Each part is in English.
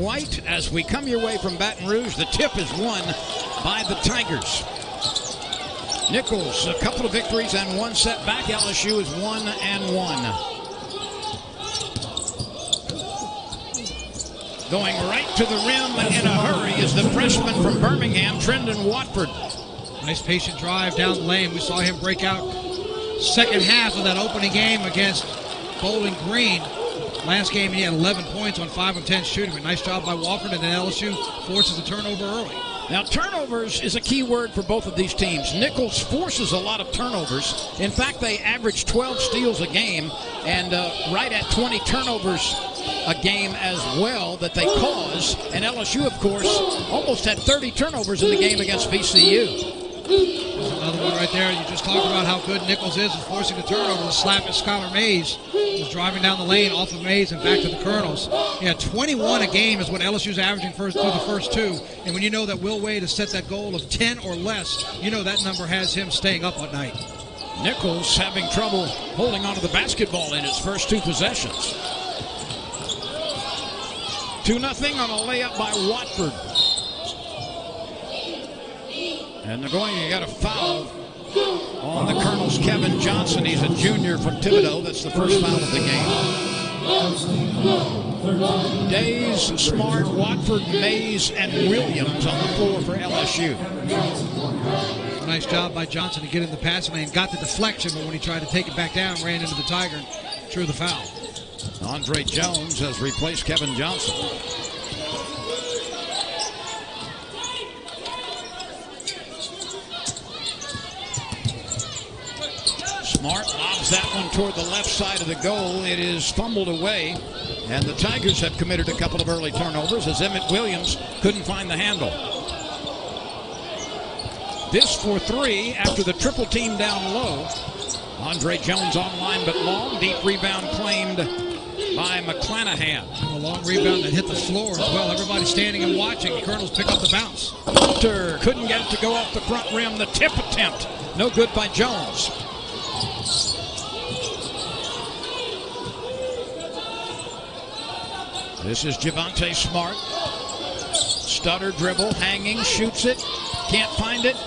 White, as we come your way from Baton Rouge, the tip is won by the Tigers. Nicholls, a couple of victories and one setback. LSU is 1-1. Going right to the rim in a hurry is the freshman from Birmingham, Trendon Watford. Nice patient drive down the lane. We saw him break out second half of that opening game against Bowling Green. Last game he had 11 points on 5 of 10 shooting. A nice job by Watford, and then LSU forces a turnover early. Now, turnovers is a key word for both of these teams. Nicholls forces a lot of turnovers. In fact, they average 12 steals a game and right at 20 turnovers a game as well that they cause. And LSU, of course, almost had 30 turnovers in the game against VCU. There's another one right there. You just talked about how good Nicholls is forcing the turnover. The slap at Skylar Mays. He's driving down the lane off of Mays and back to the Colonels. Yeah, 21 a game is what LSU's averaging through the first two. And when you know that Will Wade has set that goal of 10 or less, you know that number has him staying up at night. Nicholls having trouble holding onto the basketball in his first two possessions. 2-0 on a layup by Watford. And they're going to get a foul on the Colonel's Kevin Johnson. He's a junior from Thibodeau. That's the first foul of the game. Days, Smart, Watford, Mays, and Williams on the floor for LSU. Nice job by Johnson to get in the passing lane. Got the deflection, but when he tried to take it back down, ran into the Tiger and drew the foul. Andre Jones has replaced Kevin Johnson. Smart lobs that one toward the left side of the goal. It is fumbled away, and the Tigers have committed a couple of early turnovers as Emmett Williams couldn't find the handle. This for three after the triple team down low. Andre Jones online but long. Deep rebound claimed by McClanahan. A long rebound that hit the floor as well. Everybody standing and watching. The Colonels pick up the bounce. Hunter couldn't get it to go off the front rim. The tip attempt, no good by Jones. This is Javonte Smart. Stutter dribble, hanging, shoots it, can't find it.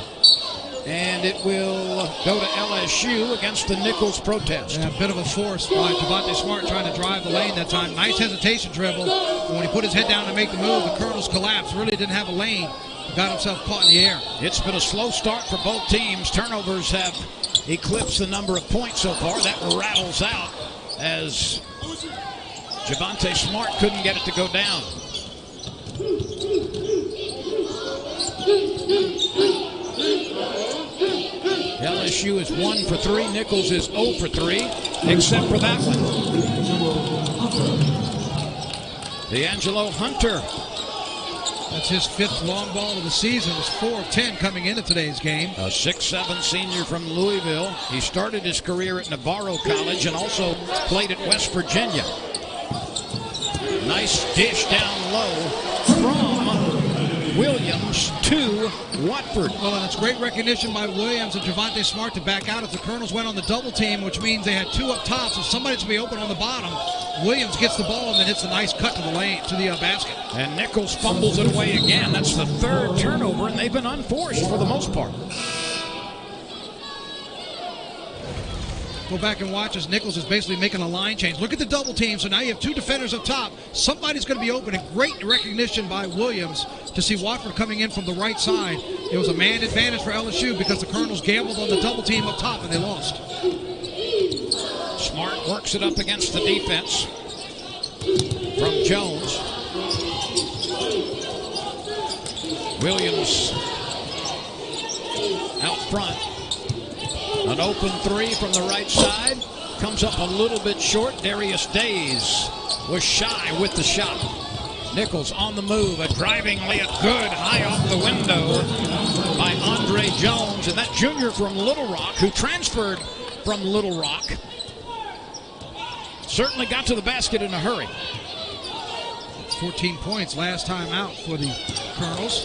And it will go to LSU against the Nicholls protest. Yeah, a bit of a force by Javonte Smart trying to drive the lane that time. Nice hesitation dribble. But when he put his head down to make the move, the Colonels collapsed. Really didn't have a lane. Got himself caught in the air. It's been a slow start for both teams. Turnovers have eclipsed the number of points so far. That rattles out as Javonte Smart couldn't get it to go down. LSU is 1 for 3. Nicholls is 0 for 3, except for that one. D'Angelo Hunter. That's his 5th long ball of the season. It's 4 of 10 coming into today's game. A 6'7" senior from Louisville. He started his career at Navarro College and also played at West Virginia. Nice dish down low from Williams to Watford. Well, and it's great recognition by Williams and Javonte Smart to back out as the Colonels went on the double team, which means they had 2 up top, so somebody's going to be open on the bottom. Williams gets the ball and then hits a nice cut to the lane, to the basket. And Nicholls fumbles it away again. That's the 3rd turnover, and they've been unforced for the most part. Go back and watch as Nicholls is basically making a line change. Look at the double team. So now you have 2 defenders up top. Somebody's going to be open. And great recognition by Williams to see Watford coming in from the right side. It was a man advantage for LSU because the Colonels gambled on the double team up top and they lost. Smart works it up against the defense from Jones. Williams out front. An open 3 from the right side. Comes up a little bit short. Darius Days was shy with the shot. Nicholls on the move. A driving layup good. High off the window by Andre Jones. And that junior from Little Rock who transferred from Little Rock certainly got to the basket in a hurry. 14 points last time out for the Colonels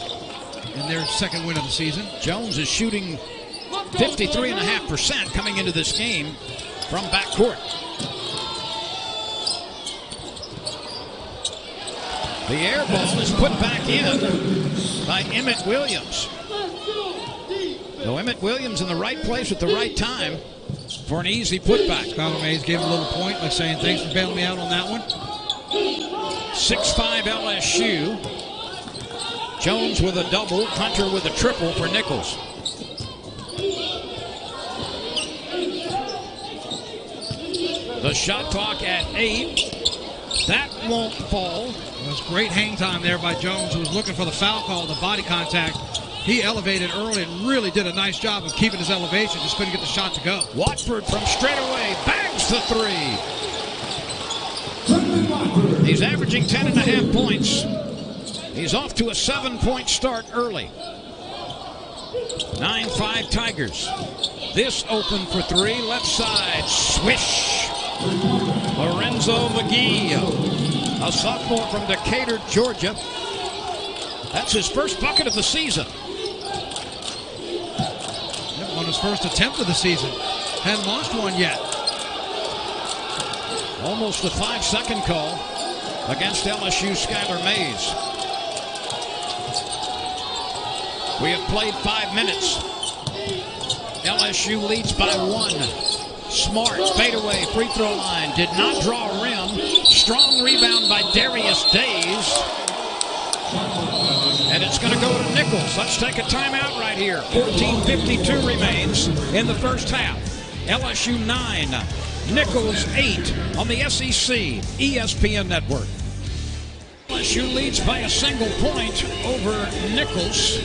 in their 2nd win of the season. Jones is shooting 53.5% coming into this game from backcourt. The air ball is put back in by Emmett Williams. So Emmett Williams in the right place at the right time for an easy putback. Skylar Mays gave him a little point by saying thanks for bailing me out on that one. 6-5 LSU. Jones with a double, Hunter with a triple for Nicholls. The shot clock at 8. That won't fall. It was great hang time there by Jones, who was looking for the foul call, the body contact. He elevated early and really did a nice job of keeping his elevation. Just couldn't get the shot to go. Watford from straightaway bangs the 3. He's averaging 10.5 points. He's off to a 7-point start early. 9-5 Tigers. This open for 3, left side, swish. Lorenzo McGee, a sophomore from Decatur, Georgia. That's his first bucket of the season. On his first attempt of the season. Hadn't launched one yet. Almost a 5-second call against LSU Skylar Mays. We have played 5 minutes. LSU leads by 1. Smart fadeaway free throw line. Did not draw a rim. Strong rebound by Darius Days. And it's going to go to Nicholls. Let's take a timeout right here. 14:52 remains in the first half. LSU 9, Nicholls 8 on the SEC ESPN network. LSU leads by a single point over Nicholls.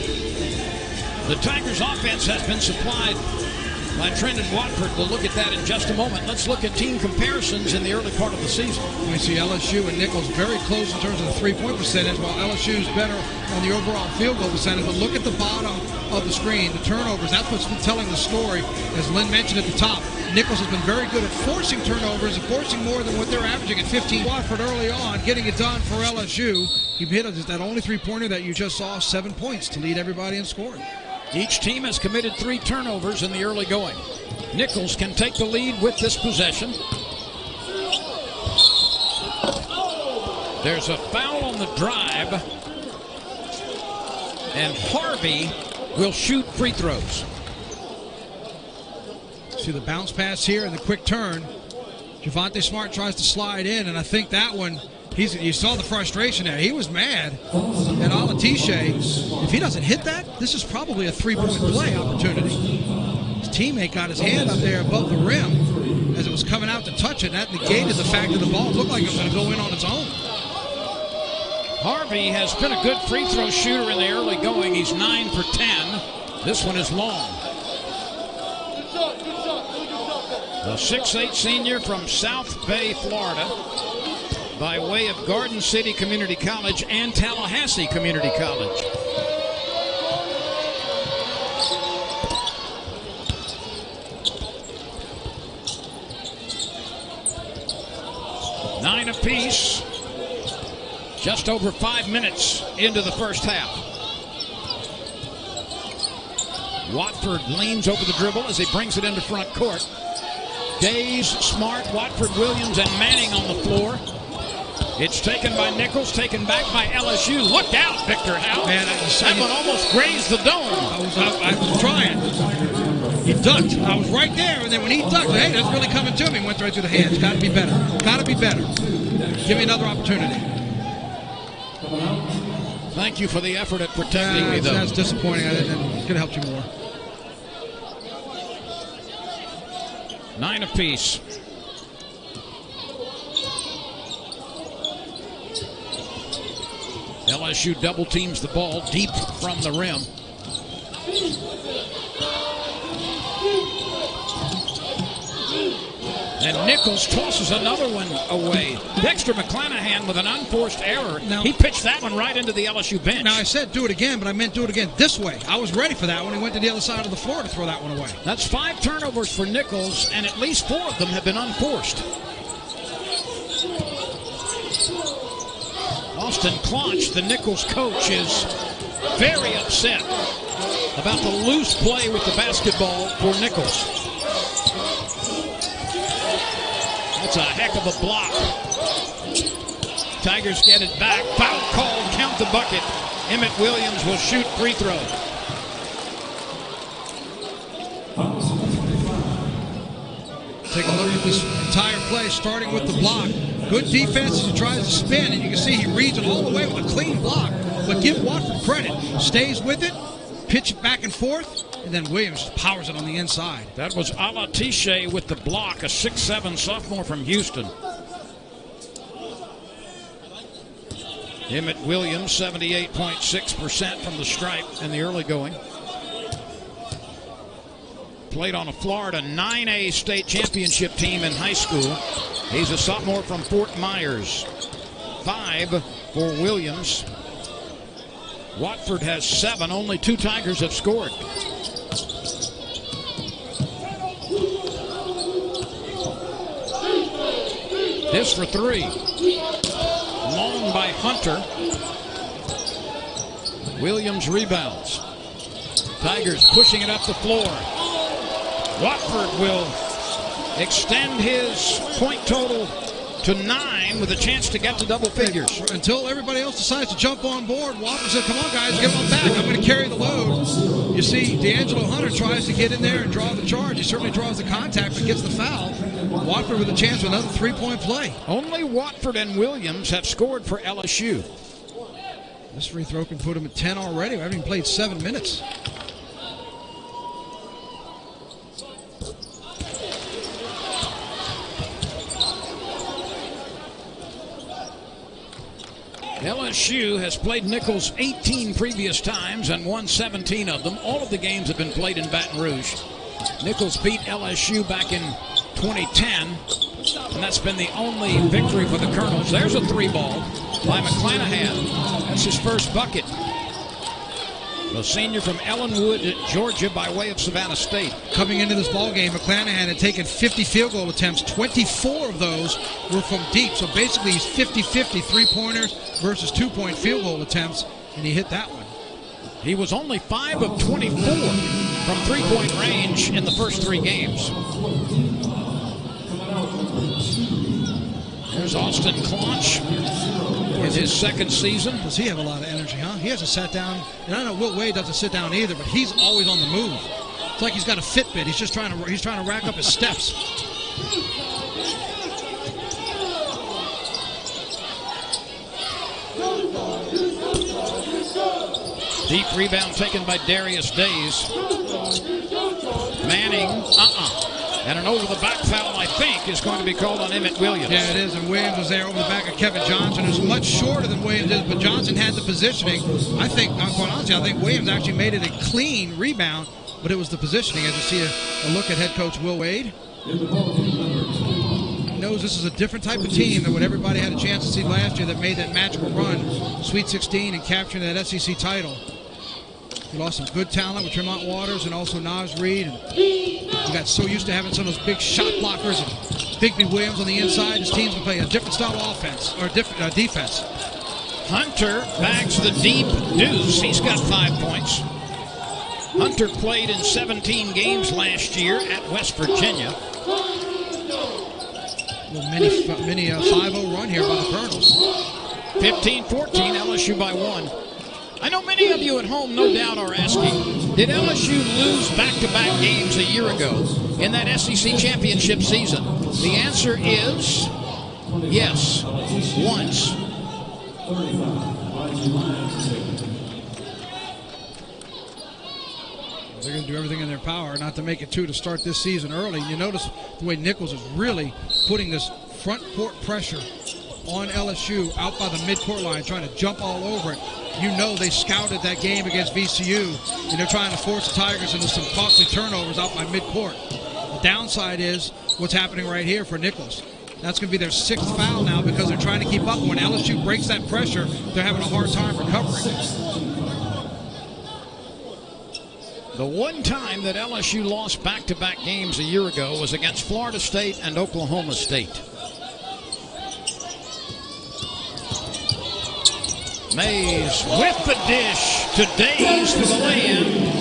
The Tigers' offense has been supplied by Trendon Watford. We'll look at that in just a moment. Let's look at team comparisons in the early part of the season. We see LSU and Nicholls very close in terms of the three-point percentage, while LSU's better on the overall field goal percentage. But look at the bottom of the screen, the turnovers. That's what's been telling the story. As Lynn mentioned at the top, Nicholls has been very good at forcing turnovers and forcing more than what they're averaging at 15. Watford early on, getting it done for LSU. He hit that only three-pointer that you just saw, 7 points to lead everybody in scoring. Each team has committed 3 turnovers in the early going. Nicholls can take the lead with this possession. There's a foul on the drive. And Harvey will shoot free throws. See the bounce pass here and the quick turn. Javonte Smart tries to slide in, and I think that one, you saw the frustration there. He was mad at Alatishe. If he doesn't hit that, this is probably a three-point play opportunity. His teammate got his hand up there above the rim as it was coming out to touch it. That negated the fact that the ball looked like it was going to go in on its own. Harvey has been a good free throw shooter in the early going. He's 9 for 10. This one is long. The 6'8" senior from South Bay, Florida, by way of Garden City Community College and Tallahassee Community College. Nine apiece. Just over 5 minutes into the first half. Watford leans over the dribble as he brings it into front court. Days, Smart, Watford, Williams, and Manning on the floor. It's taken by Nicholls, taken back by LSU. Look out, Victor Howe. Man, that one almost grazed the dome. I was trying. He ducked. I was right there, and then when he ducked, hey, that's really coming to me. Went right through the hands. Got to be better. Got to be better. Give me another opportunity. Thank you for the effort at protecting me, though. That's disappointing. I could have helped you more. 9 apiece. LSU double teams the ball deep from the rim. And Nicholls tosses another one away. Dexter McClanahan with an unforced error. Now, he pitched that one right into the LSU bench. Now, I said do it again, but I meant do it again this way. I was ready for that when he went to the other side of the floor to throw that one away. That's 5 turnovers for Nicholls, and at least 4 of them have been unforced. Austin Claunch, the Nicholls coach, is very upset about the loose play with the basketball for Nicholls. That's a heck of a block. Tigers get it back. Foul called. Count the bucket. Emmett Williams will shoot free throw. Take a look at this entire play, starting with the block. Good defense as he tries to spin, and you can see he reads it all the way with a clean block. But give Watford credit. Stays with it, pitch it back and forth, and then Williams just powers it on the inside. That was Alatishe with the block, a 6'7" sophomore from Houston. Emmett Williams, 78.6% from the stripe in the early going. Played on a Florida 9A state championship team in high school. He's a sophomore from Fort Myers. 5 for Williams. Watford has 7. Only 2 Tigers have scored. This for 3. Long by Hunter. Williams rebounds. Tigers pushing it up the floor. Watford will extend his point total to 9 with a chance to get to double figures. Until everybody else decides to jump on board, Watford said, come on, guys, get on back. I'm going to carry the load. You see, D'Angelo Hunter tries to get in there and draw the charge. He certainly draws the contact, but gets the foul. Watford with a chance for another 3-point play. Only Watford and Williams have scored for LSU. This free throw can put him at 10 already. We haven't even played 7 minutes. LSU has played Nicholls 18 previous times and won 17 of them. All of the games have been played in Baton Rouge. Nicholls beat LSU back in 2010, and that's been the only victory for the Colonels. There's a 3-ball by McClanahan. That's his first bucket. The senior from Ellenwood, Georgia, by way of Savannah State. Coming into this ball game, McClanahan had taken 50 field goal attempts. 24 of those were from deep. So basically, he's 50-50 3-pointers versus 2-point field goal attempts, and he hit that one. He was only 5 of 24 from 3-point range in the first 3 games. There's Austin Claunch in his second season. Does he have a lot of energy, huh? He hasn't sat down. And I know Wilt Wade doesn't sit down either, but he's always on the move. It's like he's got a Fitbit. He's just trying to rack up his steps. Deep rebound taken by Darius Days. Manning, And an over-the-back foul, I think, is going to be called on Emmett Williams. Yeah, it is, and Williams was there over the back of Kevin Johnson, who's much shorter than Williams is, but Johnson had the positioning. I think, quite honestly, I think Williams actually made it a clean rebound, but it was the positioning. As you see a look at head coach Will Wade. He knows this is a different type of team than what everybody had a chance to see last year that made that magical run, Sweet 16, and capturing that SEC title. He lost some good talent with Tremont Waters and also Naz Reid. And he got so used to having some of those big shot blockers and Bigby Williams on the inside. His team's been playing a different style of offense, or different defense. Hunter bags the deep deuce. He's got 5 points. Hunter played in 17 games last year at West Virginia. A little mini 5-0 run here by the Colonels. 15-14, LSU by 1. I know many of you at home, no doubt, are asking, did LSU lose back-to-back games a year ago in that SEC championship season? The answer is yes, once. They're going to do everything in their power not to make it 2 to start this season early. You notice the way Nicholls is really putting this front court pressure on LSU out by the midcourt line, trying to jump all over it. You know they scouted that game against VCU, and they're trying to force the Tigers into some costly turnovers out by midcourt. The downside is what's happening right here for Nicholls. That's going to be their 6th foul now because they're trying to keep up. When LSU breaks that pressure, they're having a hard time recovering. The one time that LSU lost back-to-back games a year ago was against Florida State and Oklahoma State. Mays with the dish to Days for the lay-in.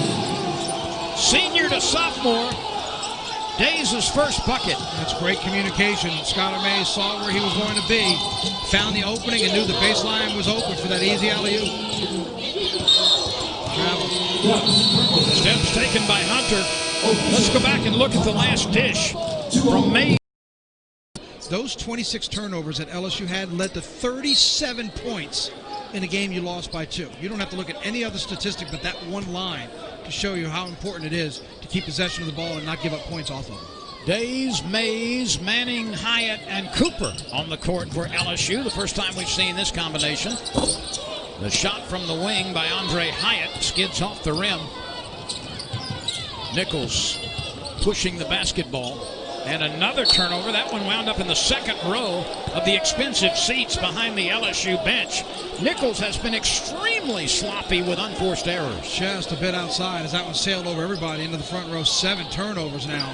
Senior to sophomore. Days' first bucket. That's great communication. Skylar Mays saw where he was going to be, found the opening, and knew the baseline was open for that easy alley-oop. Travel. Steps taken by Hunter. Let's go back and look at the last dish from Mays. Those 26 turnovers that LSU had led to 37 points in a game you lost by 2. You don't have to look at any other statistic but that one line to show you how important it is to keep possession of the ball and not give up points off of it. Days, Mays, Manning, Hyatt, and Cooper on the court for LSU. The first time we've seen this combination. The shot from the wing by Andre Hyatt skids off the rim. Nicholls pushing the basketball. And another turnover. That one wound up in the second row of the expensive seats behind the LSU bench. Nicholls has been extremely sloppy with unforced errors. Just a bit outside as that one sailed over everybody into the front row. 7 turnovers now.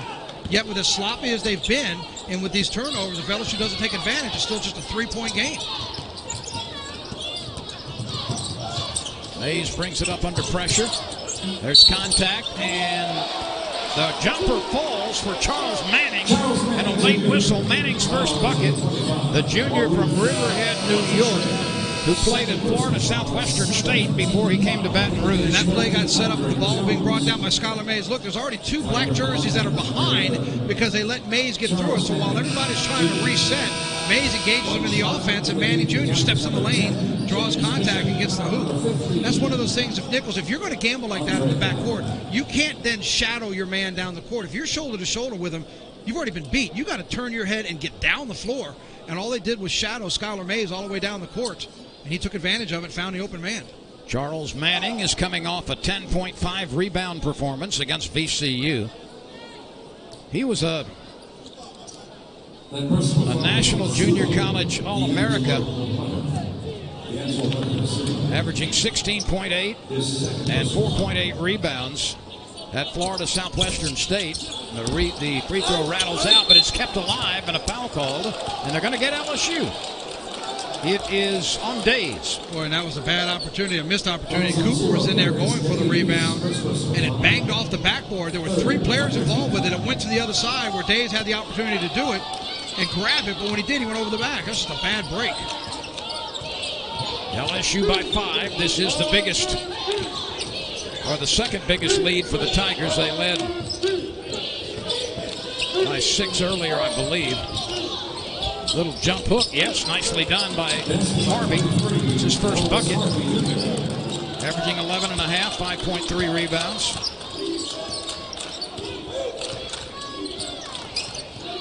Yet with as sloppy as they've been, and with these turnovers, if LSU doesn't take advantage, it's still just a 3-point game. Mays brings it up under pressure. There's contact, and the jumper falls for Charles Manning, and a late whistle. Manning's first bucket. The junior from Riverhead, New York, who played at Florida Southwestern State before he came to Baton Rouge. And that play got set up with the ball being brought down by Skylar Mays. Look, there's already 2 black jerseys that are behind because they let Mays get through it. So while everybody's trying to reset, Mays engages him in the offense, and Manning Jr. steps in the lane, draws contact, and gets the hoop. That's one of those things, if you're going to gamble like that in the backcourt, you can't then shadow your man down the court. If you're shoulder to shoulder with him, you've already been beat. You got to turn your head and get down the floor. And all they did was shadow Skylar Mays all the way down the court. And he took advantage of it, found the open man. Charles Manning is coming off a 10.5 rebound performance against VCU. He was a National Junior College All-America, averaging 16.8 and 4.8 rebounds at Florida Southwestern State. The free throw rattles out, but it's kept alive, and a foul called, and they're going to get LSU. It is on Days. Boy, and that was a bad opportunity, a missed opportunity. Cooper was in there going for the rebound, and it banged off the backboard. There were 3 players involved with it. It went to the other side where Days had the opportunity to do it and grab it, but when he did, he went over the back. That's just a bad break. LSU by 5. This is the biggest, or the second biggest lead for the Tigers. They led by 6 earlier, I believe. Little jump hook, yes, nicely done by Harvey. It's his first bucket. Averaging 11.5, 5.3 rebounds.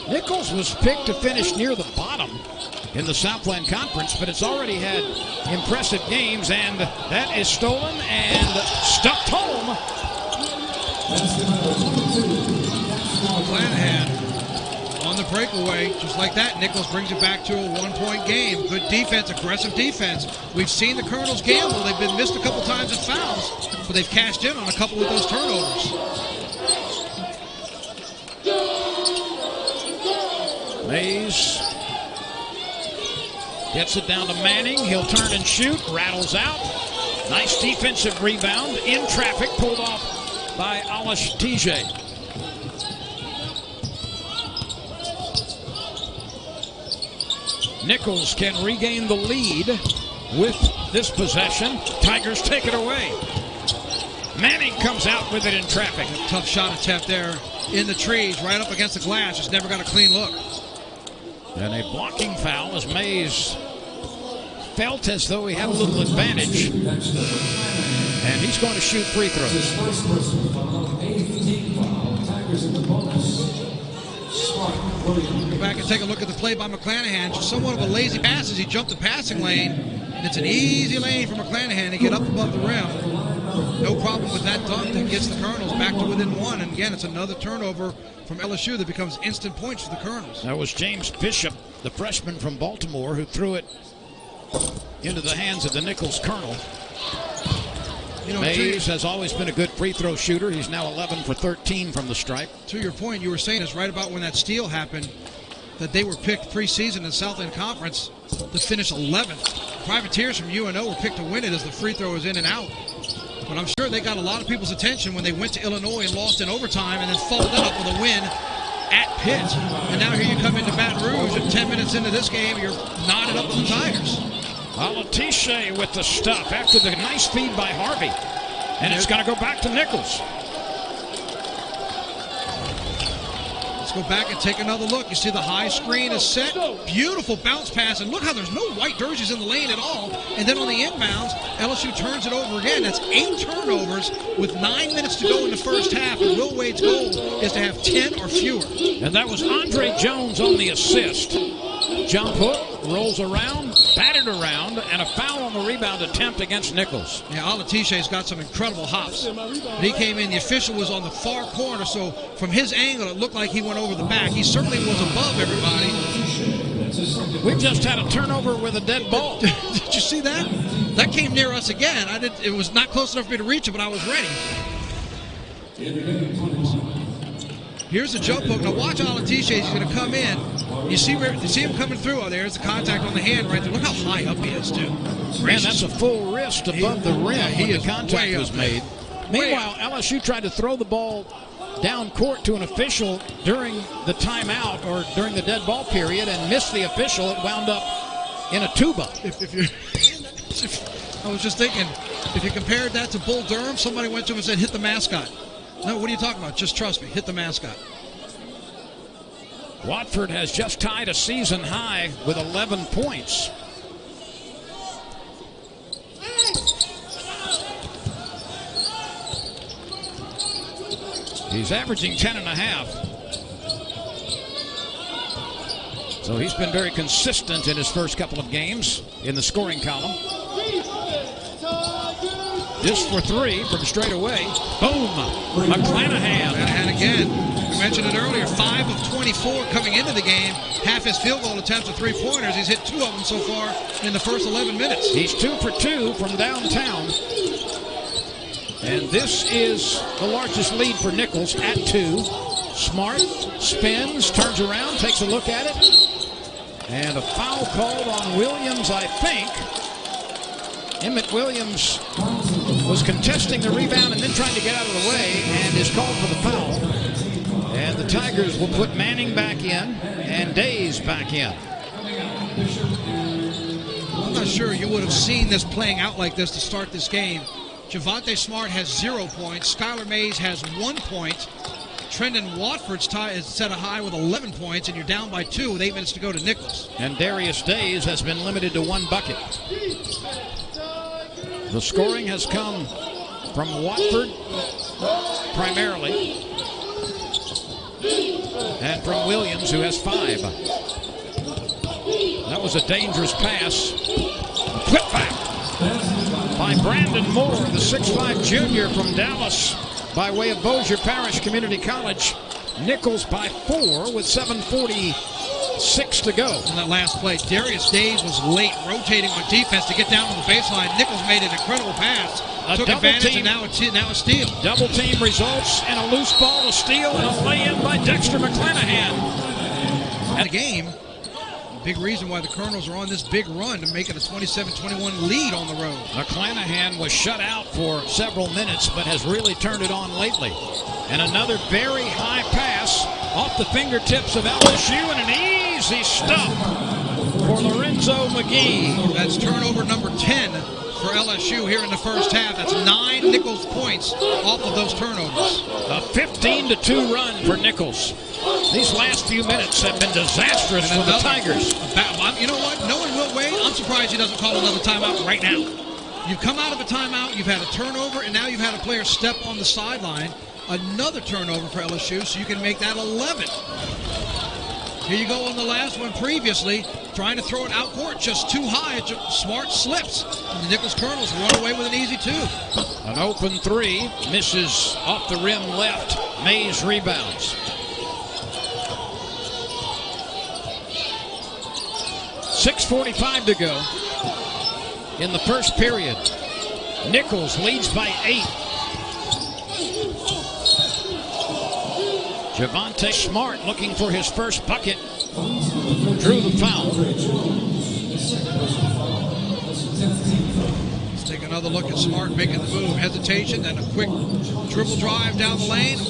Nicholls was picked to finish near the bottom in the Southland Conference, but it's already had impressive games, and that is stolen and stuffed home. McClanahan on the breakaway, just like that. Nicholls brings it back to a 1-point game. Good defense, aggressive defense. We've seen the Colonels gamble. They've been missed a couple times in fouls, but they've cashed in on a couple of those turnovers. Mays gets it down to Manning. He'll turn and shoot. Rattles out. Nice defensive rebound. In traffic, pulled off by Alish TJ. Nicholls can regain the lead with this possession. Tigers take it away. Manning comes out with it in traffic. A tough shot attempt there in the trees, right up against the glass. Just never got a clean look. And a blocking foul as Mays felt as though he had a little advantage. And he's going to shoot free throws. Go back and take a look at the play by McClanahan. Just somewhat of a lazy pass as he jumped the passing lane. And it's an easy lane for McClanahan to get up above the rim. No problem with that dunk that gets the Colonels back to within 1. And again, it's another turnover from LSU that becomes instant points for the Colonels. That was James Bishop, the freshman from Baltimore, who threw it into the hands of the Nicholls Colonel. You know, Mays has always been a good free throw shooter. He's now 11 for 13 from the stripe. To your point, you were saying it's right about when that steal happened, that they were picked preseason in the Southland Conference to finish 11th. Privateers from UNO were picked to win it as the free throw was in and out. But I'm sure they got a lot of people's attention when they went to Illinois and lost in overtime and then followed that up with a win at Pitt. And now here you come into Baton Rouge, and 10 minutes into this game, you're knotted up with the Tigers. Alatiche with the stuff after the nice feed by Harvey. And it's going to go back to Nicholls. Let's go back and take another look. You see the high screen is set. Beautiful bounce pass. And look how there's no white jerseys in the lane at all. And then on the inbounds, LSU turns it over again. That's 8 turnovers with 9 minutes to go in the first half. And Will Wade's goal is to have 10 or fewer. And that was Andre Jones on the assist. Jump hook, rolls around, batted around, and a foul on the rebound attempt against Nicholls. Yeah, Alatiche's got some incredible hops. When he came in, the official was on the far corner, so from his angle, it looked like he went over the back. He certainly was above everybody. We just had a turnover with a dead ball. Did you see that? That came near us again. It was not close enough for me to reach it, but I was ready. Here's the jump hook. Now watch Alatiche. He's going to come in. You see him coming through. Oh, there's the contact on the hand right there. Look how high up he is, too. Man, that's a full wrist above the rim when the contact was made. Meanwhile, LSU tried to throw the ball down court to an official during the timeout or during the dead ball period and missed the official. It wound up in a tuba. I was just thinking, if you compared that to Bull Durham, somebody went to him and said, hit the mascot. No, what are you talking about? Just trust me. Hit the mascot. Watford has just tied a season high with 11 points. He's averaging 10.5. So he's been very consistent in his first couple of games in the scoring column. This for 3 from straight away. Boom! McClanahan. And again, we mentioned it earlier, 5 of 24 coming into the game. Half his field goal attempts are 3-pointers. He's hit 2 of them so far in the first 11 minutes. He's 2 for 2 from downtown. And this is the largest lead for Nicholls at 2. Smart spins, turns around, takes a look at it. And a foul called on Williams, I think. Emmett Williams was contesting the rebound and then trying to get out of the way and is called for the foul. And the Tigers will put Manning back in and Days back in. I'm not sure you would have seen this playing out like this to start this game. Javonte Smart has 0 points. Skylar Mays has 1 point. Trendon Watford's is set a high with 11 points, and you're down by 2 with 8 minutes to go to Nicholls. And Darius Days has been limited to 1 bucket. The scoring has come from Watford primarily, and from Williams, who has 5. That was a dangerous pass. Put back by Brandon Moore, the 6'5 junior from Dallas, by way of Bossier Parish Community College. Nicholls by 4 with 7:46 to go. In that last play, Darius Days was late rotating on defense to get down to the baseline. Nicholls made an incredible pass. Took advantage, and now a steal. Double team results in a loose ball, a steal, and a lay-in by Dexter McClanahan. The game, big reason why the Colonels are on this big run to make it a 27-21 lead on the road. McClanahan was shut out for several minutes, but has really turned it on lately. And another very high pass off the fingertips of LSU, and an easy stop for Lorenzo McGee. That's turnover number 10 for LSU here in the first half. That's 9 Nicholls points off of those turnovers. A 15-2 run for Nicholls. These last few minutes have been disastrous for the Tigers. You know what? Knowing Will Wade, I'm surprised he doesn't call another timeout right now. You've come out of a timeout, you've had a turnover, and now you've had a player step on the sideline. Another turnover for LSU, so you can make that 11. Here you go on the last one previously, trying to throw it out court just too high. Smart slips, and the Nicholls Colonels run away with an easy 2. An open 3, misses off the rim left. Mays rebounds. 6:45 to go in the first period. Nicholls leads by 8. Javonte Smart looking for his first bucket. Drew the foul. Let's take another look at Smart making the move. Hesitation, then a quick dribble drive down the lane.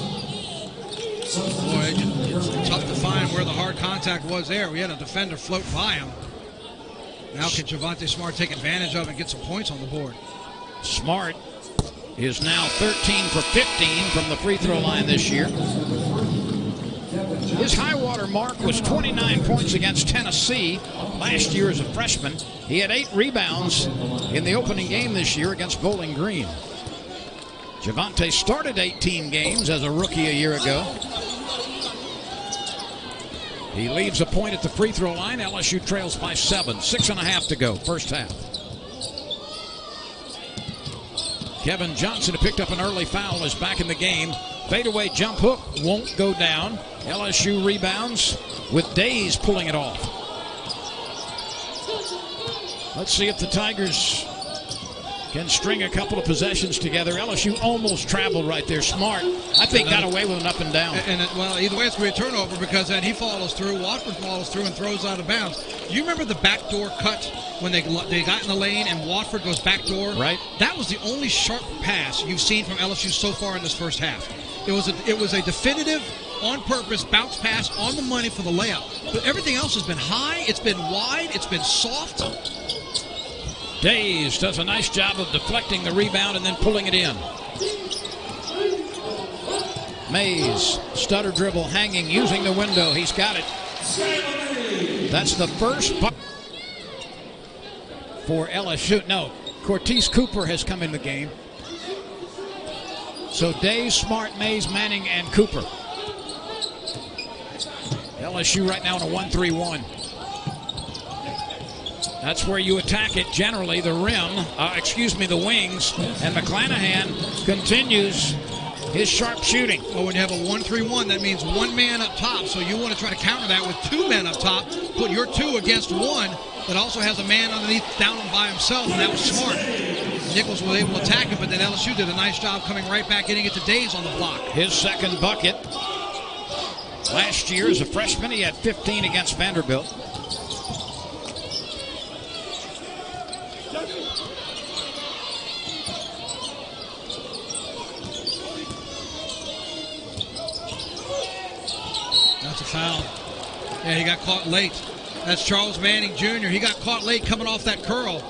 Boy, it's tough to find where the hard contact was there. We had a defender float by him. Now can Javonte Smart take advantage of it and get some points on the board? Smart is now 13 for 15 from the free throw line this year. His high water mark was 29 points against Tennessee last year as a freshman. He had 8 rebounds in the opening game this year against Bowling Green. Javonte started 18 games as a rookie a year ago. He leaves a point at the free throw line. LSU trails by 7. 6.5 to go, first half. Kevin Johnson, who picked up an early foul, is back in the game. Fadeaway jump hook won't go down. LSU rebounds with Days pulling it off. Let's see if the Tigers can string a couple of possessions together. LSU almost traveled right there. Smart, I think, got away with an up and down. Well, either way, it's going to be a turnover because then he follows through. Watford follows through and throws out of bounds. Do you remember the backdoor cut when they got in the lane and Watford goes backdoor? Right. That was the only sharp pass you've seen from LSU so far in this first half. It was a definitive, on-purpose bounce pass on the money for the layup. But everything else has been high. It's been wide. It's been soft. Days does a nice job of deflecting the rebound and then pulling it in. Mays, stutter dribble hanging, using the window. He's got it. That's the first for LSU. No, Cortez Cooper has come in the game. So Days, Smart, Mays, Manning, and Cooper. LSU right now in a 1-3-1. That's where you attack it generally, the rim, the wings, and McClanahan continues his sharp shooting. Well, when you have a 1-3-1, that means one man up top, so you want to try to counter that with 2 men up top, put your 2 against 1 that also has a man underneath down by himself, and that was Smart. Nicholls was able to attack it, but then LSU did a nice job coming right back, getting it to Days on the block. His second bucket. Last year as a freshman, he had 15 against Vanderbilt. That's a foul. Yeah, he got caught late. That's Charles Manning Jr. He got caught late coming off that curl.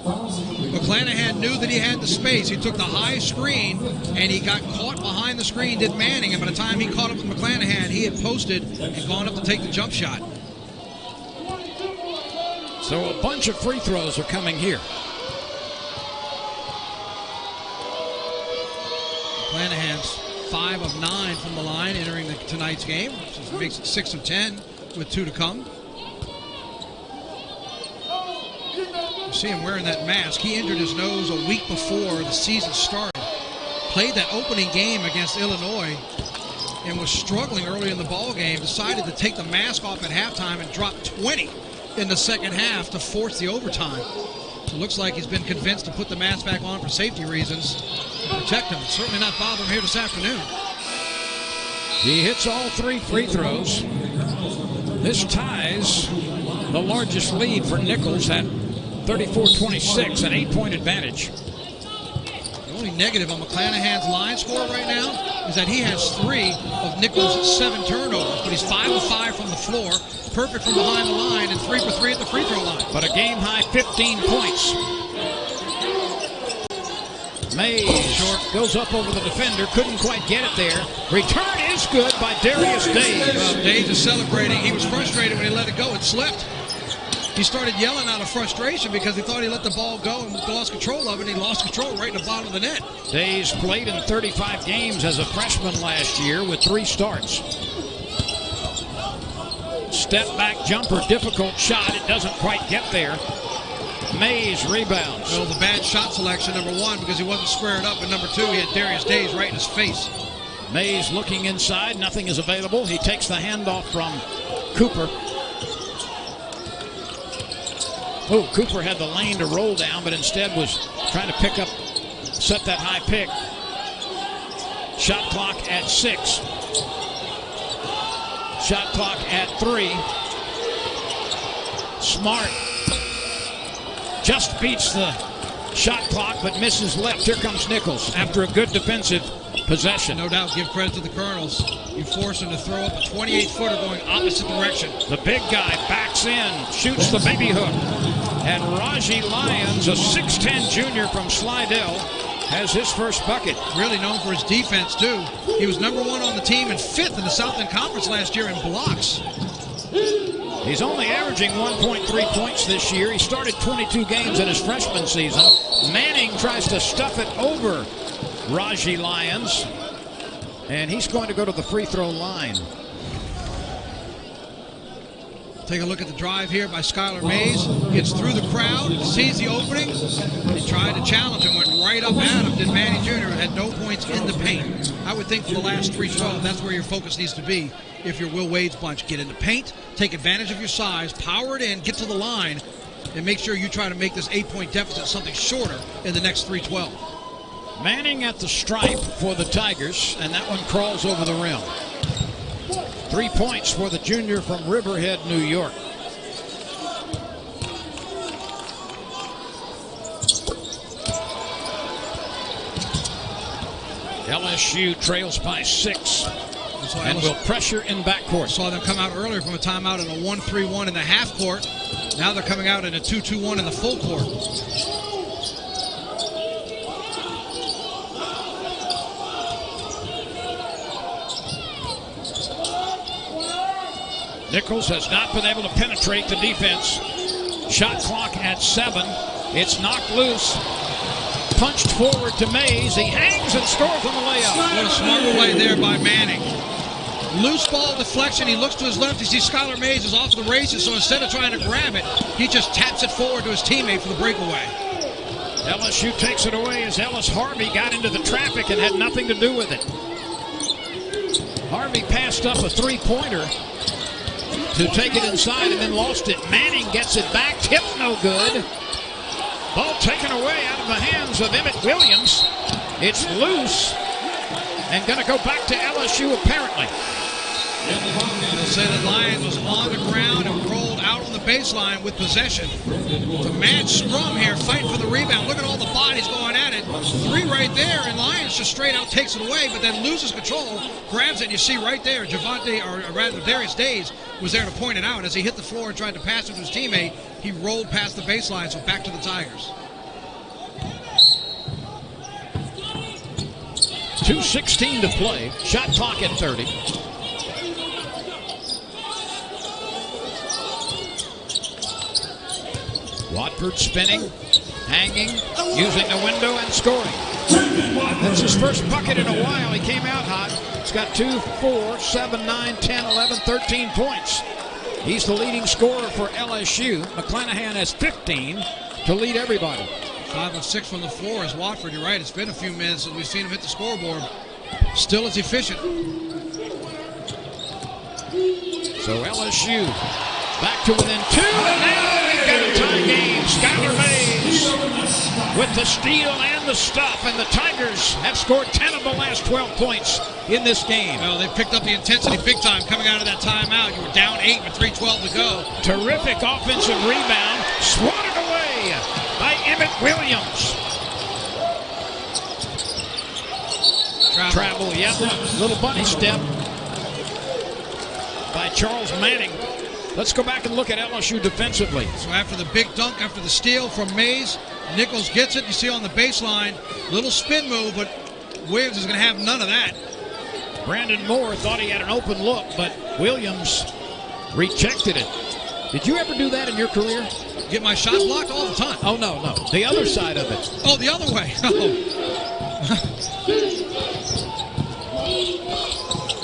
McClanahan knew that he had the space. He took the high screen, and he got caught behind the screen, did Manning. And by the time he caught up with McClanahan, he had posted and gone up to take the jump shot. So a bunch of free throws are coming here. McClanahan's 5 of 9 from the line entering tonight's game, which makes it 6 of 10 with 2 to come. You see him wearing that mask. He injured his nose a week before the season started. Played that opening game against Illinois and was struggling early in the ball game. Decided to take the mask off at halftime and drop 20 in the second half to force the overtime. So it looks like he's been convinced to put the mask back on for safety reasons to protect him. It's certainly not bothering him here this afternoon. He hits all 3 free throws. This ties the largest lead for Nicholls at 34-26, an 8-point advantage. The only negative on McClanahan's line score right now is that he has 3 of Nicholls' 7 turnovers, but he's 5 of 5 from the floor, perfect from behind the line, and 3 for 3 at the free throw line. But a game-high 15 points. Mays short goes up over the defender, couldn't quite get it there. Return is good by Darius Days. Days is celebrating. He was frustrated when he let it go. It slipped. He started yelling out of frustration because he thought he let the ball go and lost control of it, and he lost control right in the bottom of the net. Days played in 35 games as a freshman last year with 3 starts. Step back jumper, difficult shot. It doesn't quite get there. Mays rebounds. Well, the bad shot selection, number 1, because he wasn't squared up, and number 2, he had Darius Days right in his face. Mays looking inside. Nothing is available. He takes the handoff from Cooper. Oh, Cooper had the lane to roll down, but instead was trying to set that high pick. Shot clock at 6. Shot clock at 3. Smart just beats the shot clock, but misses left. Here comes Nicholls after a good defensive possession. No doubt, give credit to the Colonels. You force him to throw up a 28-footer going opposite direction. The big guy backs in, shoots the baby hook. And Raji Lyons, a 6'10 junior from Slidell, has his first bucket. Really known for his defense, too. He was number 1 on the team and 5th in the Southland Conference last year in blocks. He's only averaging 1.3 points this year. He started 22 games in his freshman season. Manning tries to stuff it over Raji Lyons, and he's going to go to the free throw line. Take a look at the drive here by Skylar Mays. Gets through the crowd, sees the opening. He tried to challenge him, went right up at him. Did Manny Jr. had no points in the paint. I would think for the last 3-12, that's where your focus needs to be. If you're Will Wade's bunch, get in the paint, take advantage of your size, power it in, get to the line, and make sure you try to make this 8-point deficit something shorter in the next 3-12. Manning at the stripe for the Tigers, and that one crawls over the rim. 3 points for the junior from Riverhead, New York. LSU trails by 6 and will pressure in backcourt. Saw them come out earlier from a timeout in a 1-3-1 in the half court. Now they're coming out in a 2-2-1 in the full court. Nicholls has not been able to penetrate the defense. Shot clock at 7. It's knocked loose. Punched forward to Mays. He hangs and scores on the layup. What a smart play there by Manning. Loose ball deflection. He looks to his left. He sees Skylar Mays is off to the races, so instead of trying to grab it, he just taps it forward to his teammate for the breakaway. LSU takes it away as Ellis Harvey got into the traffic and had nothing to do with it. Harvey passed up a three-pointer to take it inside and then lost it. Manning gets it back. Tip no good. Ball taken away out of the hands of Emmett Williams. It's loose and going to go back to LSU apparently. They'll say that Lyons was on the ground and rolled out on the baseline with possession. It's a mad scrum here, fighting for the rebound. Look at all the bodies going at it. 3 right there, and Lyons just straight out takes it away, but then loses control, grabs it, and you see right there, Darius Days was there to point it out. As he hit the floor and tried to pass it to his teammate, he rolled past the baseline, so back to the Tigers. 2:16 to play. Shot clock at 30. Watford spinning, hanging, using the window and scoring. That's his first bucket in a while. He came out hot. He's got 2, 4, 7, 9, 10, 11, 13 points. He's the leading scorer for LSU. McClanahan has 15 to lead everybody. 5 of 6 from the floor is Watford. You're right. It's been a few minutes since we've seen him hit the scoreboard. Still as efficient. So LSU back to within 2, and now we've got a tie game. Skylar Mays with the steal and the stuff, and the Tigers have scored 10 of the last 12 points in this game. Well, they picked up the intensity big time coming out of that timeout. You were down 8 with 3:12 to go. Terrific offensive rebound, swatted away by Emmett Williams. Travel, yep. Little bunny step by Charles Manning. Let's go back and look at LSU defensively. So after the big dunk, after the steal from Mays, Nicholls gets it. You see on the baseline, little spin move, but Williams is going to have none of that. Brandon Moore thought he had an open look, but Williams rejected it. Did you ever do that in your career? Get my shot blocked all the time. Oh, no. The other side of it. Oh, the other way.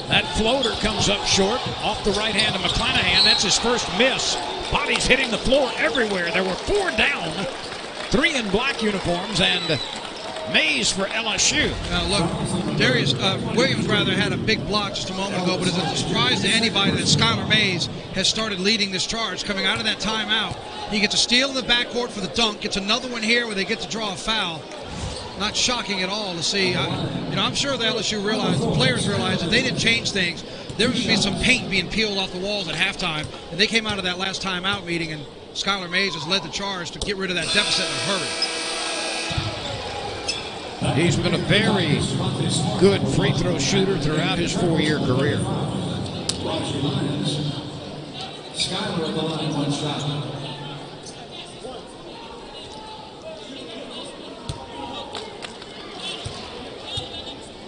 That floater comes up short off the right hand of McClanahan. That's his first miss. Bodies hitting the floor everywhere. There were 4 down, 3 in black uniforms, and Mays for LSU. Now look, Williams had a big block just a moment ago, but it's a surprise to anybody that Skylar Mays has started leading this charge coming out of that timeout. He gets a steal in the backcourt for the dunk, gets another one here where they get to draw a foul. Not shocking at all to see. I'm sure the LSU the players realized that they didn't change things. There was going to be some paint being peeled off the walls at halftime, and they came out of that last timeout meeting, and Skylar Mays has led the charge to get rid of that deficit in a hurry. He's been a very good free throw shooter throughout his 4-year career.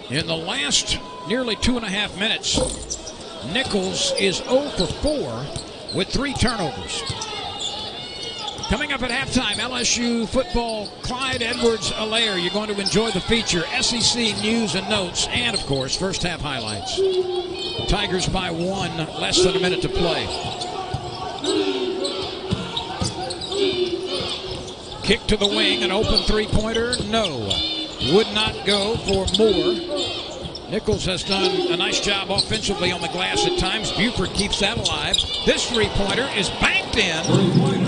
In the last nearly 2.5 minutes, Nicholls is 0 for 4 with 3 turnovers. Coming up at halftime, LSU football, Clyde Edwards-Helaire. You're going to enjoy the feature, SEC news and notes, and, of course, first half highlights. Tigers by 1, less than a minute to play. Kick to the wing, an open three-pointer, no. Would not go for Moore. Nicholls has done a nice job offensively on the glass at times. Buford keeps that alive. This three-pointer is banked in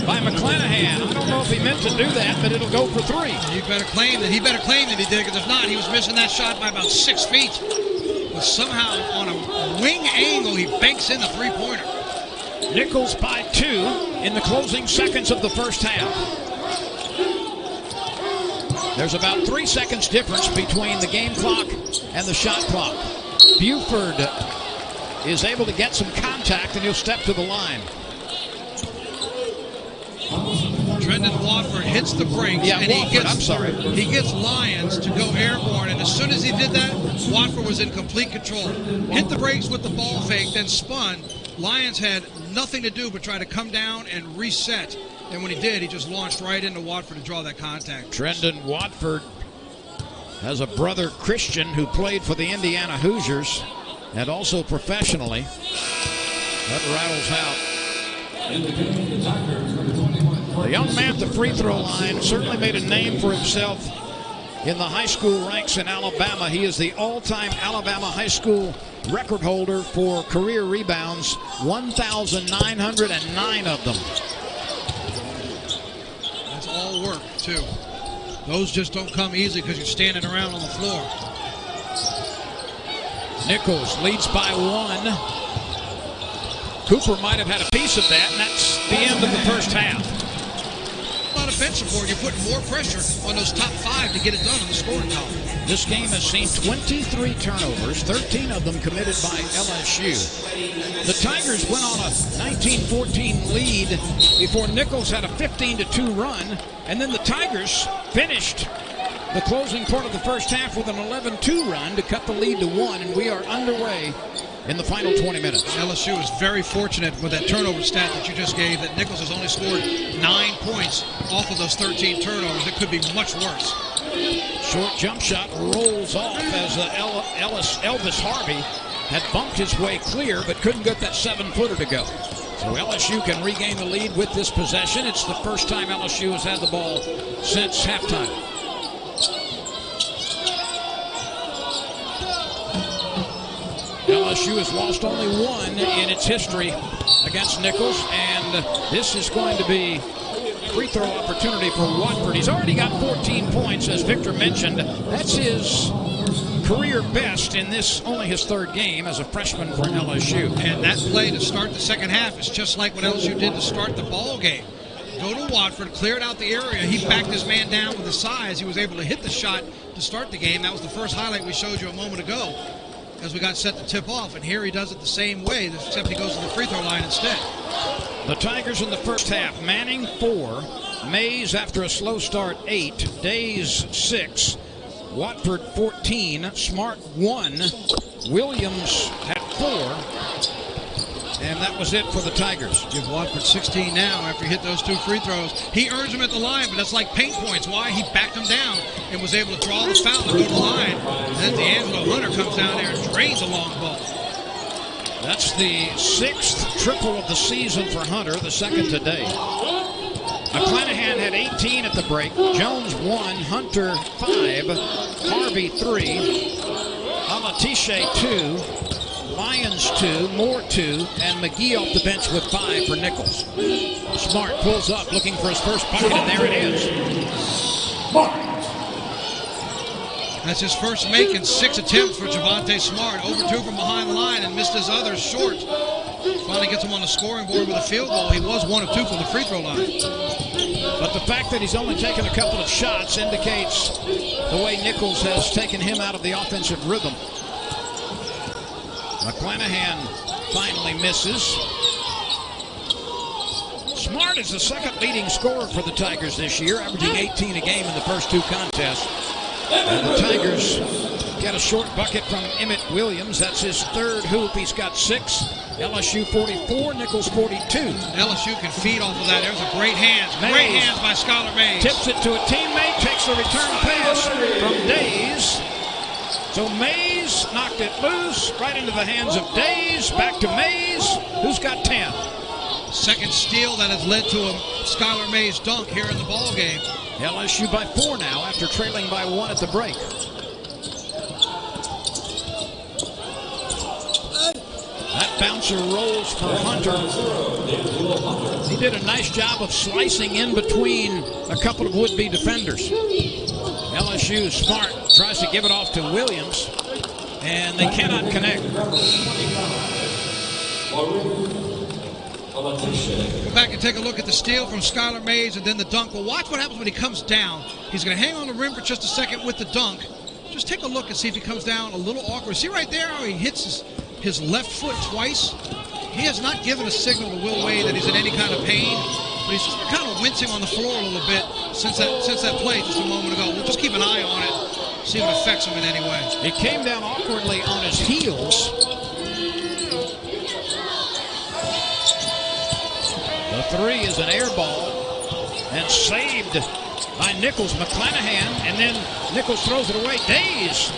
by McClanahan. I don't know if he meant to do that, but it'll go for 3. He better claim that he did, because if not, he was missing that shot by about 6 feet. But somehow, on a wing angle, he banks in the three-pointer. Nicholls by 2 in the closing seconds of the first half. There's about 3 seconds difference between the game clock and the shot clock. Buford is able to get some contact, and he'll step to the line. Trendon Watford hits the brakes, and he gets Lyons to go airborne, and as soon as he did that, Watford was in complete control. Hit the brakes with the ball fake, then spun. Lyons had nothing to do but try to come down and reset. And when he did, he just launched right into Watford to draw that contact. Trendon Watford has a brother, Christian, who played for the Indiana Hoosiers and also professionally. That rattles out. The young man at the free throw line certainly made a name for himself in the high school ranks in Alabama. He is the all-time Alabama high school record holder for career rebounds, 1,909 of them. All work, too. Those just don't come easy because you're standing around on the floor. Nicholls leads by 1. Cooper might have had a piece of that, and that's the end of the first half. A lot of bench support. You're putting more pressure on those top 5 to get it done in the scoring column. This game has seen 23 turnovers, 13 of them committed by LSU. The Tigers went on a 19-14 lead before Nicholls had a 15-2 run, and then the Tigers finished the closing part of the first half with an 11-2 run to cut the lead to 1, and we are underway in the final 20 minutes. LSU is very fortunate with that turnover stat that you just gave, that Nicholls has only scored 9 points off of those 13 turnovers. It could be much worse. Short jump shot rolls off as Elvis Harvey had bumped his way clear but couldn't get that 7-footer to go. So LSU can regain the lead with this possession. It's the first time LSU has had the ball since halftime. LSU has lost only 1 in its history against Nicholls, and this is going to be free throw opportunity for Watford. He's already got 14 points, as Victor mentioned. That's his career best in this, only his 3rd game as a freshman for LSU. And that play to start the second half is just like what LSU did to start the ball game. Go to Watford, cleared out the area. He backed his man down with his size. He was able to hit the shot to start the game. That was the first highlight we showed you a moment ago as we got set to tip off. And here he does it the same way, except he goes to the free throw line instead. The Tigers in the first half, Manning 4, Mays after a slow start 8, Days 6, Watford 14, Smart 1, Williams at 4, and that was it for the Tigers. Give Watford 16 now after he hit those 2 free throws. He earns them at the line, but that's like paint points. Why? He backed them down and was able to draw the foul and go to the line. And then D'Angelo Hunter comes down there and drains a long ball. That's the 6th triple of the season for Hunter, the 2nd today. McClanahan had 18 at the break. Jones 1, Hunter 5, Harvey 3, Alatiche 2, Lyons 2, Moore 2, and McGee off the bench with 5 for Nicholls. Smart pulls up looking for his first bucket, and there it is. That's his first make in 6 attempts for Javonte Smart. Over 2 from behind the line and missed his others short. Finally gets him on the scoring board with a field goal. He was 1 of 2 from the free throw line. But the fact that he's only taken a couple of shots indicates the way Nicholls has taken him out of the offensive rhythm. McClanahan finally misses. Smart is the second leading scorer for the Tigers this year, averaging 18 a game in the first two contests. And the Tigers get a short bucket from Emmett Williams. That's his third hoop. He's got 6. LSU 44, Nicholls 42. LSU can feed off of that. There's a great hands. Great hands by Skylar Mays. Tips it to a teammate, takes the return pass from Days. So Mays knocked it loose, right into the hands of Days. Back to Mays, who's got 10. Second steal that has led to a Skylar Mays dunk here in the ball game. LSU by 4 now after trailing by 1 at the break. That bouncer rolls for Hunter. He did a nice job of slicing in between a couple of would-be defenders. LSU Smart tries to give it off to Williams, and they cannot connect. Go back and take a look at the steal from Skylar Mays and then the dunk. Well, watch what happens when he comes down. He's going to hang on the rim for just a second with the dunk. Just take a look and see if he comes down a little awkward. See right there how he hits his left foot twice? He has not given a signal to Will Wade that he's in any kind of pain, but he's just kind of wincing on the floor a little bit since that play just a moment ago. We'll just keep an eye on it, see if it affects him in any way. He came down awkwardly on his heels. The 3 is an air ball and saved by Nicholls. McClanahan, and then Nicholls throws it away. Days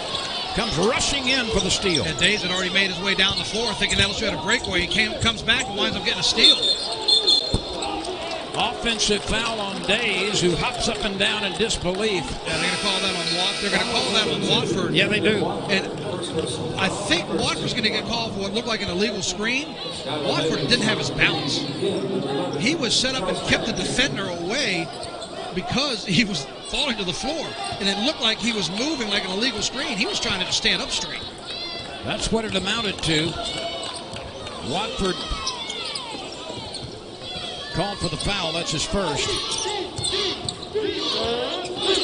comes rushing in for the steal. And Days had already made his way down the floor thinking LSU had a breakaway. He comes back and winds up getting a steal. Offensive foul on Days, who hops up and down in disbelief. Yeah, they're going to call that on Watford. They're going to call that on Watford. Yeah, they do. And I think Watford's going to get called for what looked like an illegal screen. Watford didn't have his balance. He was set up and kept the defender away because he was falling to the floor. And it looked like he was moving like an illegal screen. He was trying to just stand up straight. That's what it amounted to. Watford called for the foul. That's his first.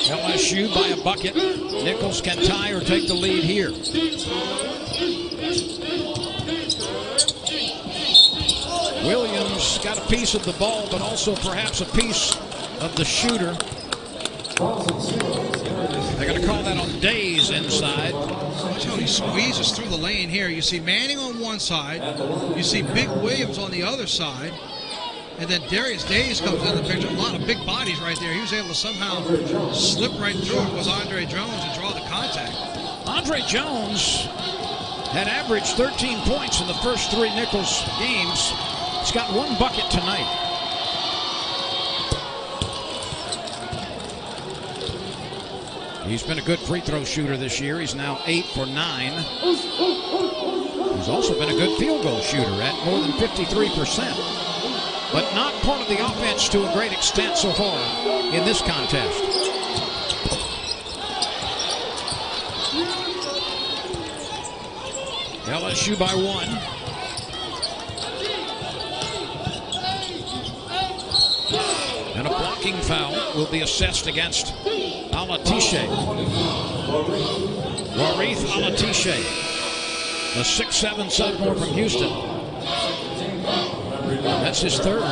LSU by a bucket. Nicholls can tie or take the lead here. Williams got a piece of the ball, but also perhaps a piece of the shooter. They're going to call that on Days inside. Watch how he squeezes through the lane here. You see Manning on one side. You see Big Williams on the other side. And then Darius Days comes in the picture. A lot of big bodies right there. He was able to somehow slip right through it with Andre Jones and draw the contact. Andre Jones had averaged 13 points in the first 3 Nicholls games. He's got 1 bucket tonight. He's been a good free throw shooter this year. He's now 8 for 9. He's also been a good field goal shooter at more than 53%. But not part of the offense to a great extent so far in this contest. LSU by 1. And a blocking foul will be assessed against Alatishe. Warith Alatishe, the 6'7" sophomore from Houston. That's his third.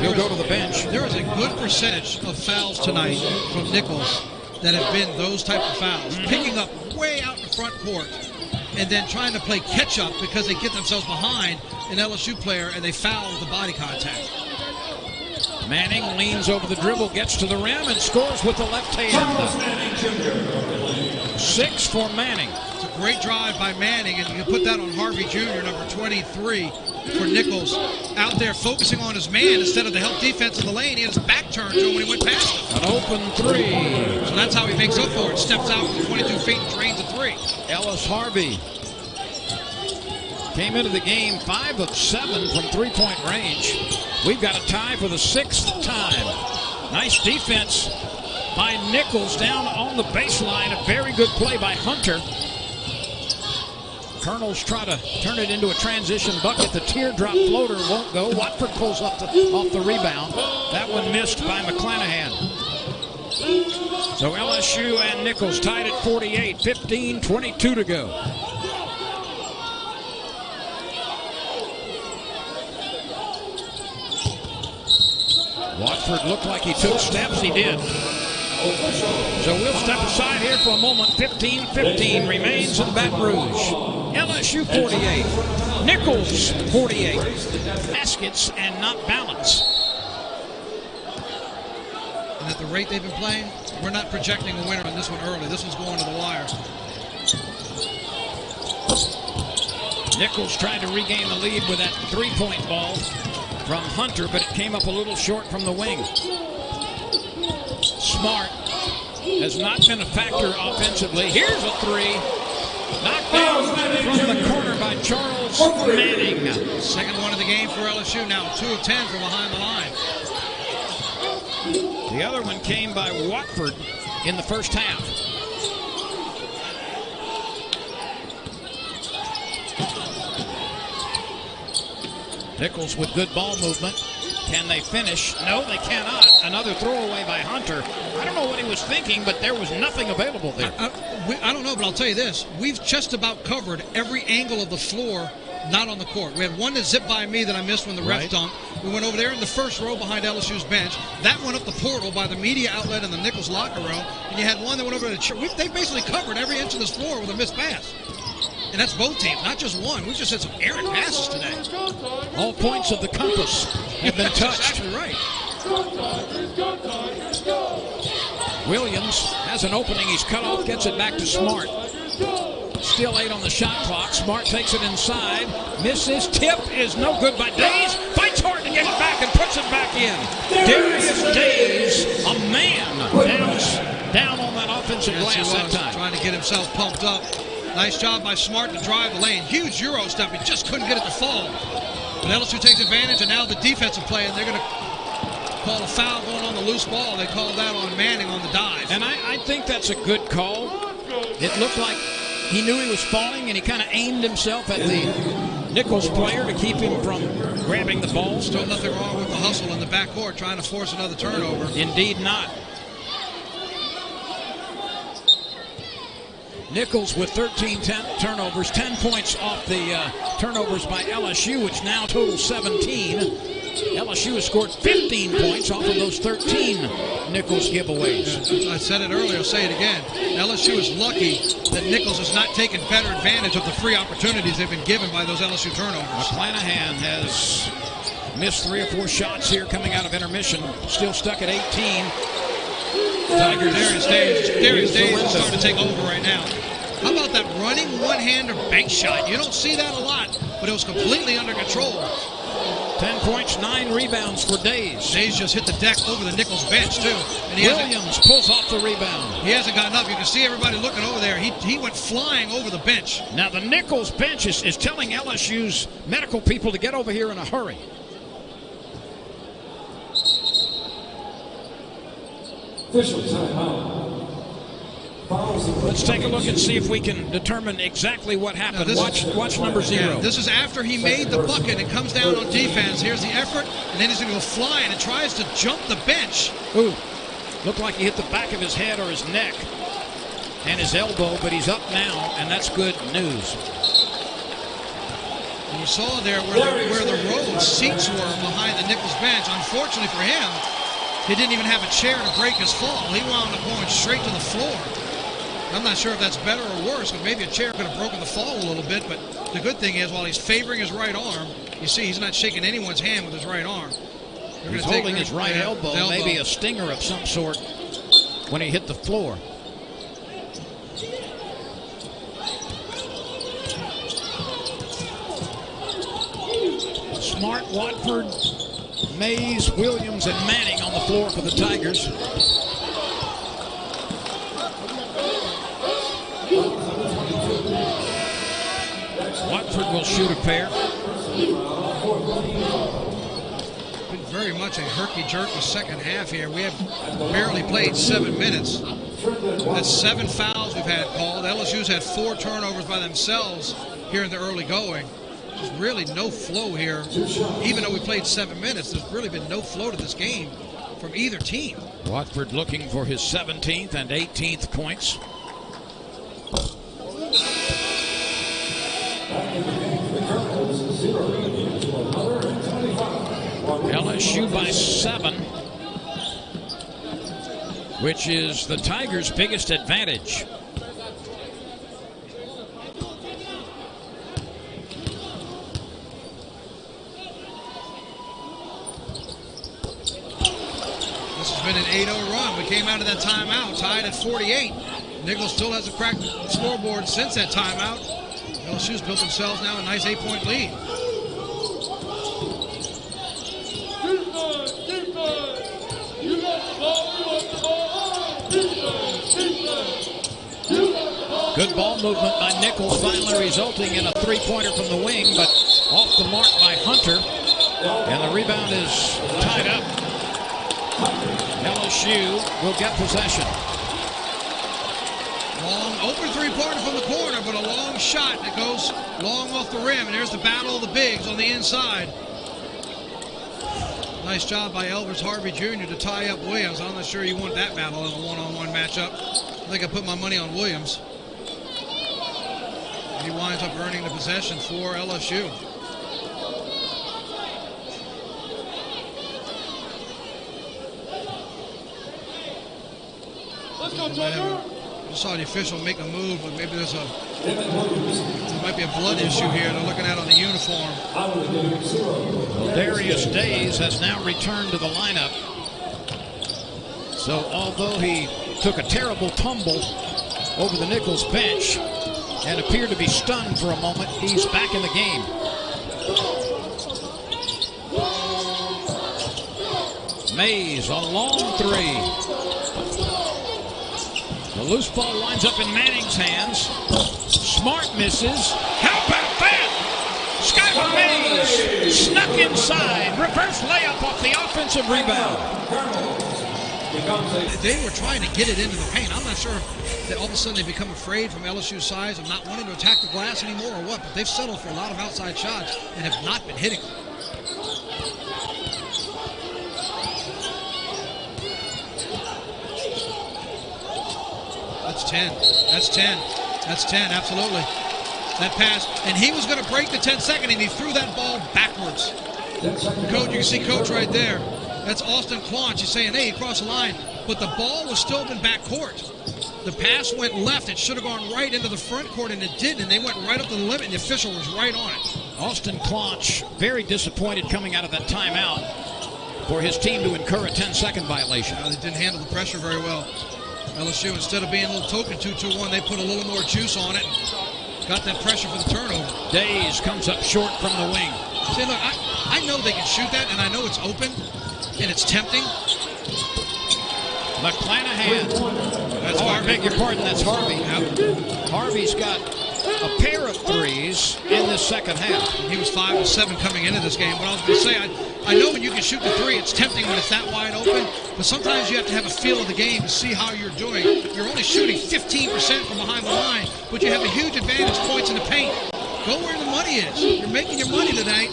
He'll go to the bench. There is a good percentage of fouls tonight from Nicholls that have been those type of fouls. Picking up way out in the front court and then trying to play catch up because they get themselves behind an LSU player and they foul with the body contact. Manning leans over the dribble, gets to the rim, and scores with the left hand. 6 for Manning. It's a great drive by Manning, and you can put that on Harvey Jr., number 23, for Nicholls. Out there focusing on his man instead of the help defense in the lane. He had his back turned to him when he went past him. An open 3. So that's how he makes up for it. Steps out from 22 feet and drains a 3. Ellis Harvey came into the game 5 of 7 from three-point range. We've got a tie for the 6th time. Nice defense by Nicholls down on the baseline. A very good play by Hunter. Colonels try to turn it into a transition bucket. The teardrop floater won't go. Watford pulls off the rebound. That one missed by McClanahan. So LSU and Nicholls tied at 48, 15-22 to go. Watford looked like he took steps. He did. So we'll step aside here for a moment. 15-15 remains in Baton Rouge. LSU 48, Nicholls 48. Baskets and not balance. And at the rate they've been playing, we're not projecting a winner on this one early. This one's going to the wire. Nicholls tried to regain the lead with that three-point ball from Hunter, but it came up a little short from the wing. Smart has not been a factor offensively. Here's a three. Knocked down from the corner by Charles Manning. Second one of the game for LSU now. 2 of 10 from behind the line. The other one came by Watford in the first half. Nicholls with good ball movement. Can they finish? No, they cannot. Another throwaway by Hunter. I don't know what he was thinking, but there was nothing available there. I don't know, but I'll tell you this. We've just about covered every angle of the floor not on the court. We had one that zipped by me that I missed when the ref dunked. We went over there in the first row behind LSU's bench. That went up the portal by the media outlet in the Nicholls locker room. And you had one that went over to the chair. They basically covered every inch of this floor with a missed pass. And that's both teams, not just one. We've just had some errant passes today. All points of the compass have been touched. That's exactly right. Williams has an opening. He's cut off, gets it back to Smart. Still 8 on the shot clock. Smart takes it inside. Misses. Tip is no good by Days. Fights hard to get it back and puts it back in. Darius Days, a man, down on that offensive glass that time. Trying to get himself pumped up. Nice job by Smart to drive the lane. Huge Euro step. He just couldn't get it to fall. But LSU takes advantage, and now the defensive play, and they're going to call a foul going on the loose ball. They called that on Manning on the dive. And I think that's a good call. It looked like he knew he was falling, and he kind of aimed himself at the Nicholls player to keep him from grabbing the ball. Still nothing wrong with the hustle in the backcourt, trying to force another turnover. Indeed not. Nicholls with 13 turnovers, 10 points off the turnovers by LSU, which now totals 17. LSU has scored 15 points off of those 13 Nicholls giveaways. Yeah, I said it earlier, I'll say it again. LSU is lucky that Nicholls has not taken better advantage of the free opportunities they've been given by those LSU turnovers. McClanahan has missed 3 or 4 shots here coming out of intermission, still stuck at 18. Darius Days is starting to take over right now. How about that running one-hander bank shot? You don't see that a lot, but it was completely under control. 10 points, 9 rebounds for Days. Days just hit the deck over the Nicholls bench, too. And Williams pulls off the rebound. He hasn't gotten up. You can see everybody looking over there. He went flying over the bench. Now, the Nicholls bench is telling LSU's medical people to get over here in a hurry. Official timeout. Let's take a look and see if we can determine exactly what happened. Watch number 0. Yeah, this is after he made the bucket and comes down on defense. Here's the effort, and then he's going to go flying and tries to jump the bench. Ooh, looked like he hit the back of his head or his neck and his elbow, but he's up now, and that's good news. And you saw there where the row of seats were behind the Nicholls bench. Unfortunately for him, he didn't even have a chair to break his fall. He wound up going straight to the floor. I'm not sure if that's better or worse, but maybe a chair could have broken the fall a little bit. But the good thing is, while he's favoring his right arm, you see he's not shaking anyone's hand with his right arm. He's holding his right elbow, maybe a stinger of some sort when he hit the floor. Smart, Watford, Mays, Williams, and Manning on the floor for the Tigers. Watford will shoot a pair. Been very much a herky-jerky second half here. We have barely played 7 minutes. That's 7 fouls we've had called. LSU's had 4 turnovers by themselves here in the early going. There's really no flow here. Even though we played 7 minutes, there's really been no flow to this game from either team. Watford looking for his 17th and 18th points. LSU by 7, which is the Tigers' biggest advantage. This has been an 8-0 run. We came out of that timeout tied at 48. Nicholls still hasn't cracked the scoreboard since that timeout. LSU's built themselves now a nice 8-point lead. Good ball movement by Nicholls, finally resulting in a three-pointer from the wing, but off the mark by Hunter. And the rebound is tied up. LSU will get possession. Long open three-pointer from the corner, but a long shot that goes long off the rim. And there's the battle of the bigs on the inside. Nice job by Elvis Harvey Jr. to tie up Williams. I'm not sure you want that battle in a one-on-one matchup. I think I put my money on Williams. He winds up earning the possession for LSU. I saw the official make a move, but maybe there might be a blood issue here. They're looking at on the uniform. Darius Days has now returned to the lineup. So although he took a terrible tumble over the Nicholls bench and appeared to be stunned for a moment, he's back in the game. Mays, a long three. The loose ball winds up in Manning's hands. Smart misses. How about that? Skylar Mays snuck inside. Reverse layup off the offensive rebound. They were trying to get it into the paint. I'm not sure that all of a sudden they become afraid from LSU's size of not wanting to attack the glass anymore or what, but they've settled for a lot of outside shots and have not been hitting them. That's 10. That's 10. That's 10, absolutely. That pass, and he was going to break the 10-second, and he threw that ball backwards. Coach, you can see Coach right there. That's Austin Claunch. He's saying, hey, he crossed the line. But the ball was still in back court. The pass went left. It should have gone right into the front court, and it didn't. And they went right up to the limit, and the official was right on it. Austin Claunch very disappointed coming out of that timeout for his team to incur a 10-second violation. They didn't handle the pressure very well. LSU, instead of being a little token 2-2-1, they put a little more juice on it. Got that pressure for the turnover. Days comes up short from the wing. See, look, I know they can shoot that, and I know it's open, and it's tempting. McClanahan. I beg your pardon, that's Harvey. Yep. Harvey's got a pair of threes in the second half. He was 5 of 7 coming into this game. But I was going to say, I know when you can shoot the three, it's tempting when it's that wide open. But sometimes you have to have a feel of the game to see how you're doing. You're only shooting 15% from behind the line, but you have a huge advantage points in the paint. Go where the money is. You're making your money tonight.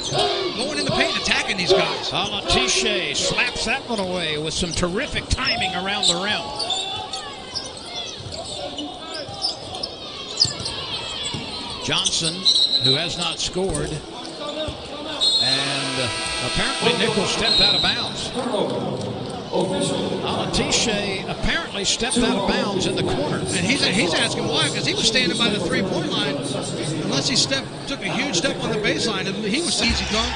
Going in the paint, attacking these guys. Alatiche slaps that one away with some terrific timing around the rim. Johnson, who has not scored, and apparently Nicholls stepped out of bounds. Alatiche apparently stepped out of bounds in the corner. And he's asking why, because he was standing by the three-point line. Unless he took a huge step on the baseline, and he was easy dunk.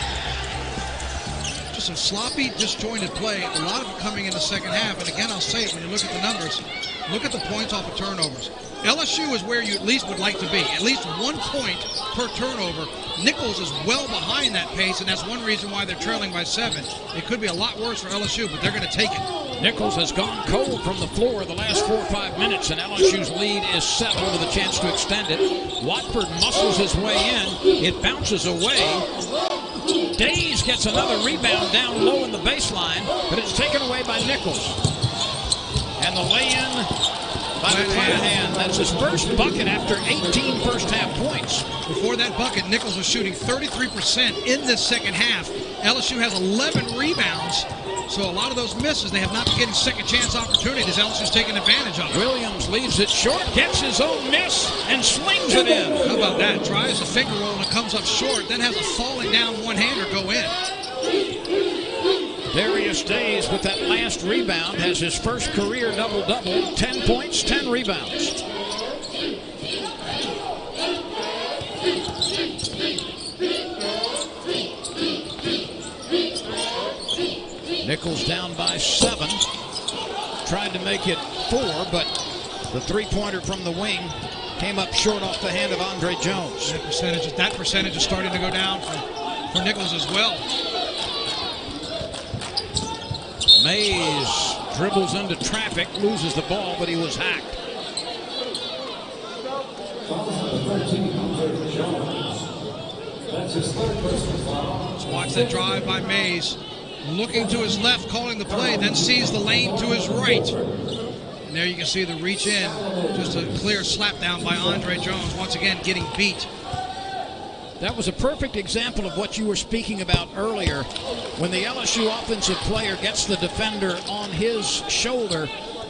Just some sloppy, disjointed play. A lot of it coming in the second half. And again, I'll say it when you look at the numbers. Look at the points off of turnovers. LSU is where you at least would like to be. At least 1 point per turnover. Nicholls is well behind that pace, and that's one reason why they're trailing by 7. It could be a lot worse for LSU, but they're going to take it. Nicholls has gone cold from the floor the last 4 or 5 minutes, and LSU's lead is 7 with a chance to extend it. Watford muscles his way in. It bounces away. Days gets another rebound down low in the baseline, but it's taken away by Nicholls. And the lay-in by McClanahan. That's his first bucket after 18 first-half points. Before that bucket, Nicholls was shooting 33% in this second half. LSU has 11 rebounds. So a lot of those misses, they have not been getting second chance opportunities. LSU's taking advantage of it. Williams leaves it short, gets his own miss, and slings it in. How about that? Tries a finger roll and it comes up short, then has a falling down one-hander go in. Darius Days with that last rebound has his first career double-double, 10 points, 10 rebounds. Nicholls down by 7. Tried to make it 4, but the three-pointer from the wing came up short off the hand of Andre Jones. That percentage is starting to go down for Nicholls as well. Mays dribbles into traffic, loses the ball, but he was hacked. Let's watch that drive by Mays. Looking to his left, calling the play, then sees the lane to his right. And there you can see the reach in. Just a clear slap down by Andre Jones, once again getting beat. That was a perfect example of what you were speaking about earlier. When the LSU offensive player gets the defender on his shoulder,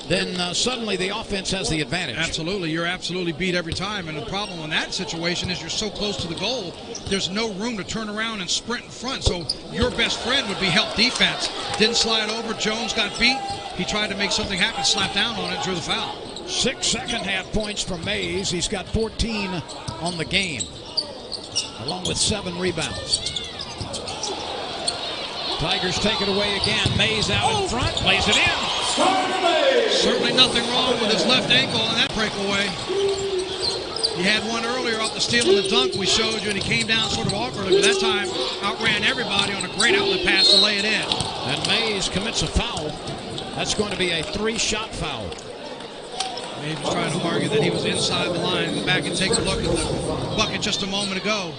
then suddenly the offense has the advantage. Absolutely. You're absolutely beat every time. And the problem in that situation is you're so close to the goal, there's no room to turn around and sprint in front. So your best friend would be help defense. Didn't slide over. Jones got beat. He tried to make something happen, slapped down on it, drew the foul. 6 second-half points from Mays. He's got 14 on the game, along with 7 rebounds. Tigers take it away again. Mays out in front, plays it in. Certainly nothing wrong with his left ankle on that breakaway. He had one earlier off the steal of the dunk we showed you, and he came down sort of awkwardly, but that time outran everybody on a great outlet pass to lay it in. And Mays commits a foul. That's going to be a 3-shot foul. Mays was trying to argue that he was inside the line. Go back and take a look at the bucket just a moment ago.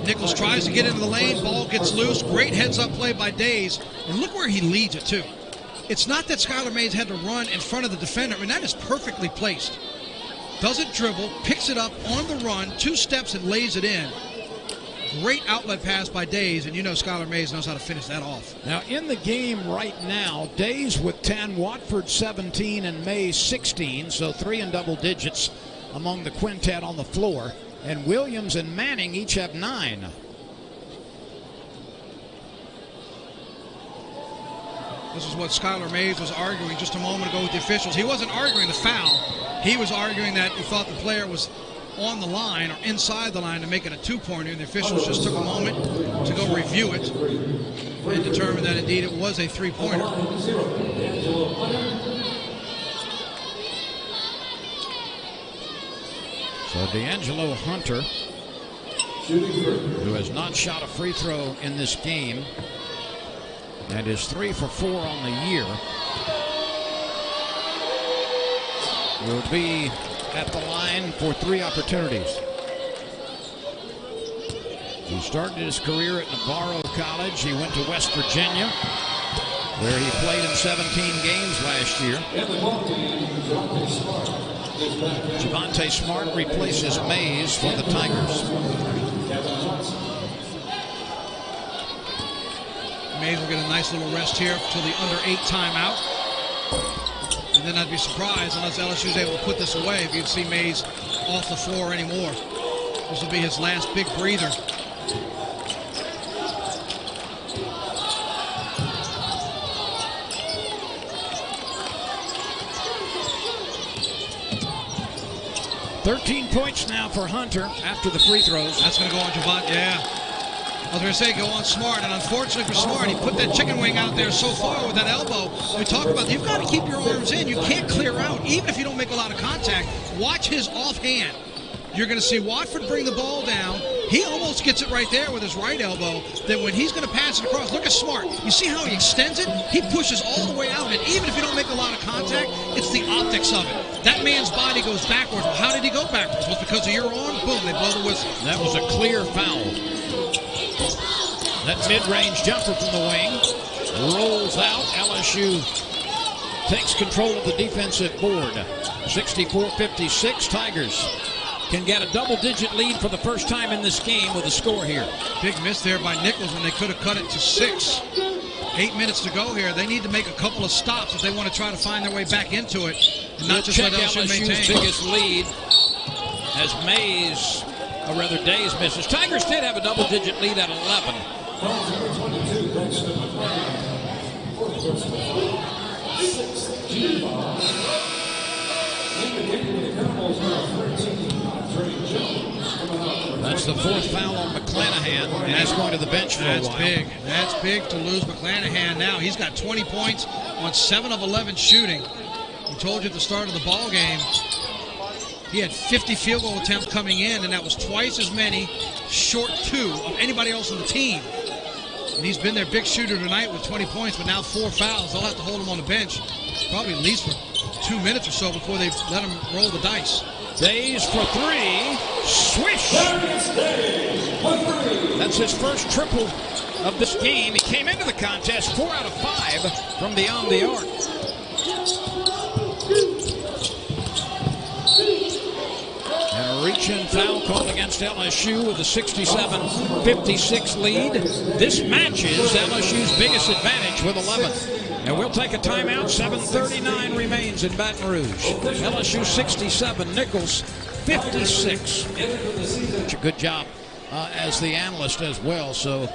Nicholls tries to get into the lane. Ball gets loose. Great heads-up play by Days. And look where he leads it, too. It's not that Skylar Mays had to run in front of the defender. I mean, that is perfectly placed. Doesn't dribble, picks it up on the run, 2 steps and lays it in. Great outlet pass by Days, and you know Skylar Mays knows how to finish that off. Now, in the game right now, Days with 10, Watford 17, and Mays 16, so 3 in double digits among the quintet on the floor. And Williams and Manning each have 9. This is what Skylar Mays was arguing just a moment ago with the officials. He wasn't arguing the foul. He was arguing that he thought the player was on the line or inside the line to make it a 2-pointer, and the officials just took a moment to go review it and determined that indeed it was a 3-pointer. So D'Angelo Hunter, who has not shot a free throw in this game, and is 3 for 4 on the year, will be at the line for 3 opportunities. He started his career at Navarro College. He went to West Virginia, where he played in 17 games last year. Javonte Smart replaces Mays for the Tigers. Mays will get a nice little rest here till the under 8 timeout. And then I'd be surprised, unless LSU is able to put this away, if you'd see Mays off the floor anymore. This will be his last big breather. $13 points now for Hunter after the free throws. That's going to go on Javonte, yeah. I was going to say go on Smart, and unfortunately for Smart, he put that chicken wing out there so far with that elbow. We talk about you've got to keep your arms in. You can't clear out, even if you don't make a lot of contact. Watch his offhand. You're going to see Watford bring the ball down. He almost gets it right there with his right elbow. Then when he's going to pass it across, look at Smart. You see how he extends it? He pushes all the way out, and even if you don't make a lot of contact, it's the optics of it. That man's body goes backwards. Well, how did he go backwards? Was it because of your arm? Boom, they blow the whistle. That was a clear foul. That mid-range jumper from the wing rolls out. LSU takes control of the defensive board. 64-56. Tigers can get a double-digit lead for the first time in this game with a score here. Big miss there by Nicholls when they could have cut it to 6. 8 minutes to go here. They need to make a couple of stops if they want to try to find their way back into it and not just let LSU maintain. LSU's biggest lead as Mays, or rather Days, misses. Tigers did have a double-digit lead at 11. That's the 4th foul on McClanahan, and that's going to the bench for a while. That's big. That's big to lose McClanahan now. He's got 20 points on 7 of 11 shooting. We told you at the start of the ball game, he had 50 field goal attempts coming in, and that was twice as many, short 2, of anybody else on the team. And he's been their big shooter tonight with 20 points, but now 4 fouls. They'll have to hold him on the bench probably at least for 2 minutes or so before they let him roll the dice. Days for 3. Swish! That's his first triple of this game. He came into the contest 4 out of 5 from beyond the arc. And a reach-in foul called against LSU with a 67-56 lead. This matches LSU's biggest advantage with 11. And we'll take a timeout. 7:39 remains in Baton Rouge. LSU 67, Nicholls 56. A good job as the analyst as well. So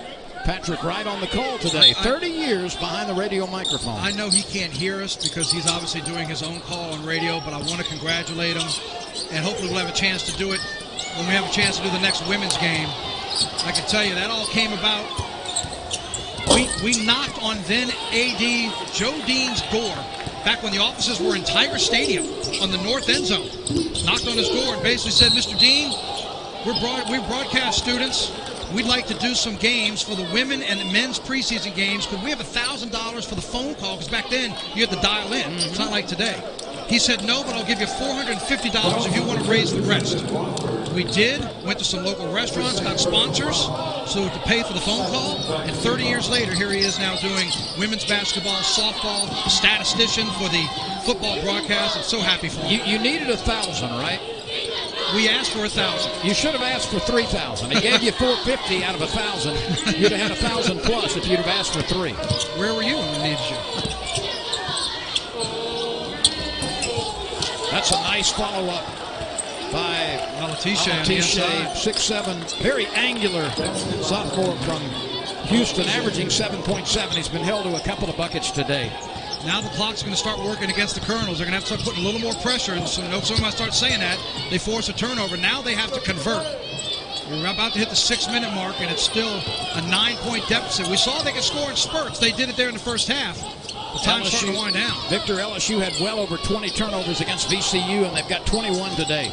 Patrick right on the call today. 30 years behind the radio microphone. I know he can't hear us because he's obviously doing his own call on radio, but I want to congratulate him. And hopefully we'll have a chance to do it when we have a chance to do the next women's game. I can tell you that all came about. We knocked on then AD Joe Dean's door back when the offices were in Tiger Stadium on the north end zone. Knocked on his door and basically said, Mr. Dean, we're broadcast students. We'd like to do some games for the women and the men's preseason games. Could we have $1,000 for the phone call? Because back then you had to dial in. It's not like today. He said, no, but I'll give you $450 if you want to raise the rest. We did, went to some local restaurants, got sponsors, so to pay for the phone call. And 30 years later, here he is now doing women's basketball, softball, statistician for the football broadcast. I'm so happy for him. You needed 1,000, right? We asked for 1,000. You should have asked for 3,000. He gave you 450 out of 1,000. You'd have had 1,000 plus if you'd have asked for 3. Where were you when we needed you? That's a nice follow-up by Alatisha, 6'7", very angular sophomore from Houston, averaging 7.7. He's been held to a couple of buckets today. Now the clock's going to start working against the Colonels. They're going to have to start putting a little more pressure. And so someone might start saying that. They force a turnover. Now they have to convert. We're about to hit the 6-minute mark, and it's still a 9-point deficit. We saw they could score in spurts. They did it there in the first half. The time's starting to wind down. Victor, LSU had well over 20 turnovers against VCU, and they've got 21 today.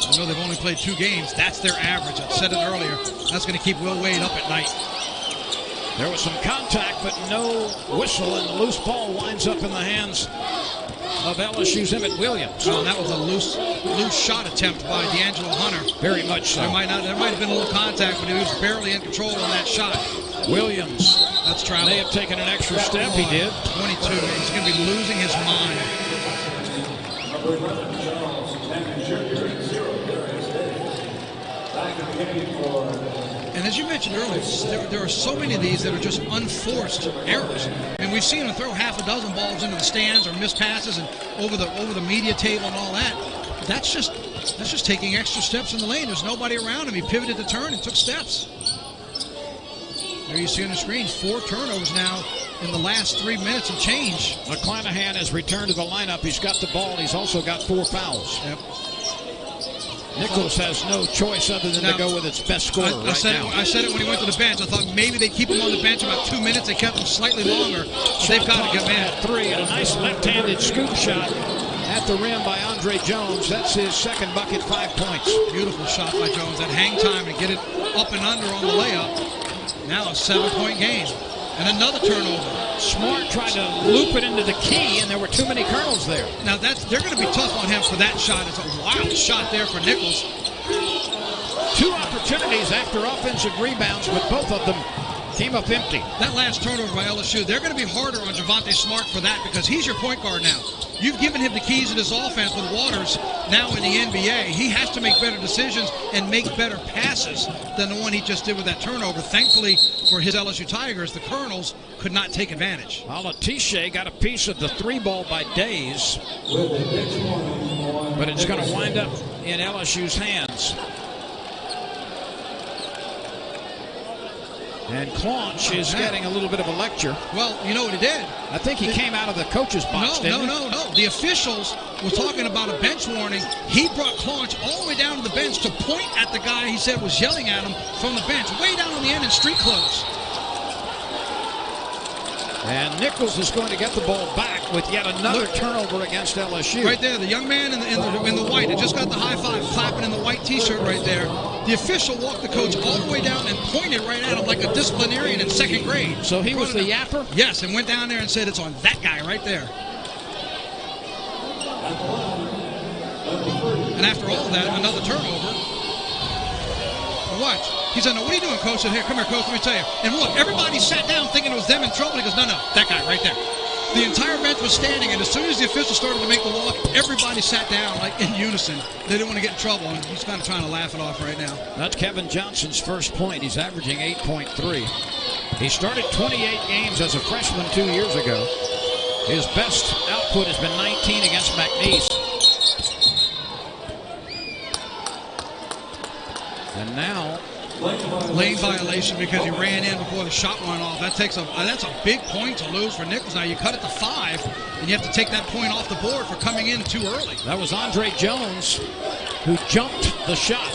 I know they've only played 2 games. That's their average. I said it earlier. That's going to keep Will Wade up at night. There was some contact, but no whistle, and the loose ball winds up in the hands of LSU's Emmett Williams. Oh, that was a loose shot attempt by D'Angelo Hunter. Very much so. There might have been a little contact, but he was barely in control on that shot. Williams That's travel. May have taken an extra step. He did. 22. He's going to be losing his mind. And as you mentioned earlier, there are so many of these that are just unforced errors. And we've seen him throw half a dozen balls into the stands or miss passes and over the media table and all that. That's just taking extra steps in the lane. There's nobody around him. He pivoted the turn and took steps. There you see on the screen, 4 turnovers now in the last 3 minutes and change. McClanahan has returned to the lineup. He's got the ball. He's also got 4 fouls. Yep. Nicholls has no choice other than to go with its best scorer I said it when he went to the bench. I thought maybe they keep him on the bench about 2 minutes. They kept him slightly longer. They've got to get man. 3 and a nice left-handed scoop shot at the rim by Andre Jones. That's his second bucket, 5 points. Beautiful shot by Jones. That hang time to get it up and under on the layup. Now a 7-point game. And another turnover. Smart tried to loop it into the key, and there were too many Colonels there. Now they're going to be tough on him for that shot. It's a wild shot there for Nicholls. 2 opportunities after offensive rebounds, but both of them Came up empty. That last turnover by LSU, they're going to be harder on Javonte Smart for that because he's your point guard now. You've given him the keys in his offense with Waters now in the NBA. He has to make better decisions and make better passes than the one he just did with that turnover. Thankfully for his LSU Tigers, the Colonels could not take advantage. Alatishe got a piece of the 3-ball by Days, but it's going to wind up in LSU's hands. And Claunch is getting a little bit of a lecture. Well, you know what he did? I think he came out of the coach's box, No. The officials were talking about a bench warning. He brought Claunch all the way down to the bench to point at the guy he said was yelling at him from the bench, way down on the end in street clothes. And Nicholls is going to get the ball back with yet another turnover against LSU. Right there, the young man in the white that just got the high five, clapping in the white T-shirt right there. The official walked the coach all the way down and pointed right at him like a disciplinarian in second grade. So he was the yapper? Yes, and went down there and said it's on that guy right there. And after all that, another turnover. Watch. He said, no, what are you doing, coach? I said, here, come here, coach, let me tell you. And look, everybody sat down thinking it was them in trouble. He goes, no, that guy right there. The entire bench was standing, and as soon as the official started to make the walk, everybody sat down like in unison. They didn't want to get in trouble, and he's kind of trying to laugh it off right now. That's Kevin Johnson's first point. He's averaging 8.3. He started 28 games as a freshman 2 years ago. His best output has been 19 against McNeese. And now lane violation because he ran in before the shot went off. That's a big point to lose for Nicholls. Now you cut it to 5, and you have to take that point off the board for coming in too early. That was Andre Jones who jumped the shot.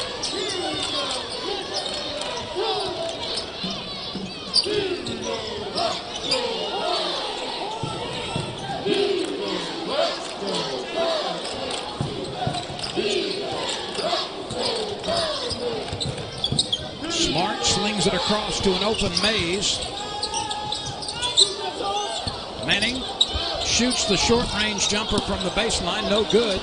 Smart slings it across to an open Mays. Manning shoots the short-range jumper from the baseline. No good.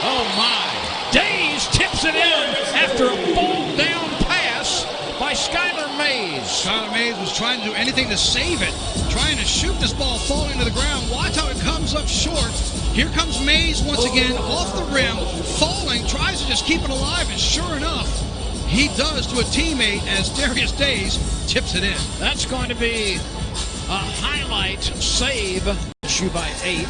Oh, my. Days tips it in after a fall-down pass by Skylar Mays. Skylar Mays was trying to do anything to save it, trying to shoot this ball falling to the ground. Watch how it comes up short. Here comes Mays once again, off the rim, falling, tries to just keep it alive, and sure enough, he does to a teammate as Darius Days tips it in. That's going to be a highlight save. LSU by 8.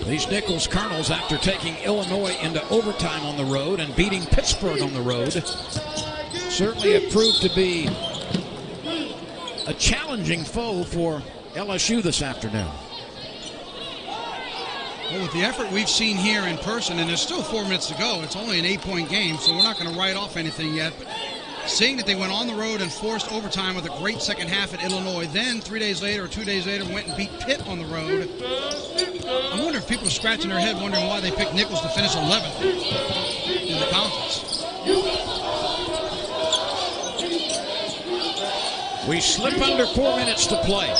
These Nicholls Colonels, after taking Illinois into overtime on the road and beating Pittsburgh on the road, certainly have proved to be a challenging foe for LSU this afternoon. Well, with the effort we've seen here in person, and there's still 4 minutes to go, it's only an 8-point game, so we're not going to write off anything yet. But seeing that they went on the road and forced overtime with a great second half at Illinois, then 3 days later or 2 days later went and beat Pitt on the road. I wonder if people are scratching their head wondering why they picked Nicholls to finish 11th in the conference. We slip under 4 minutes to play.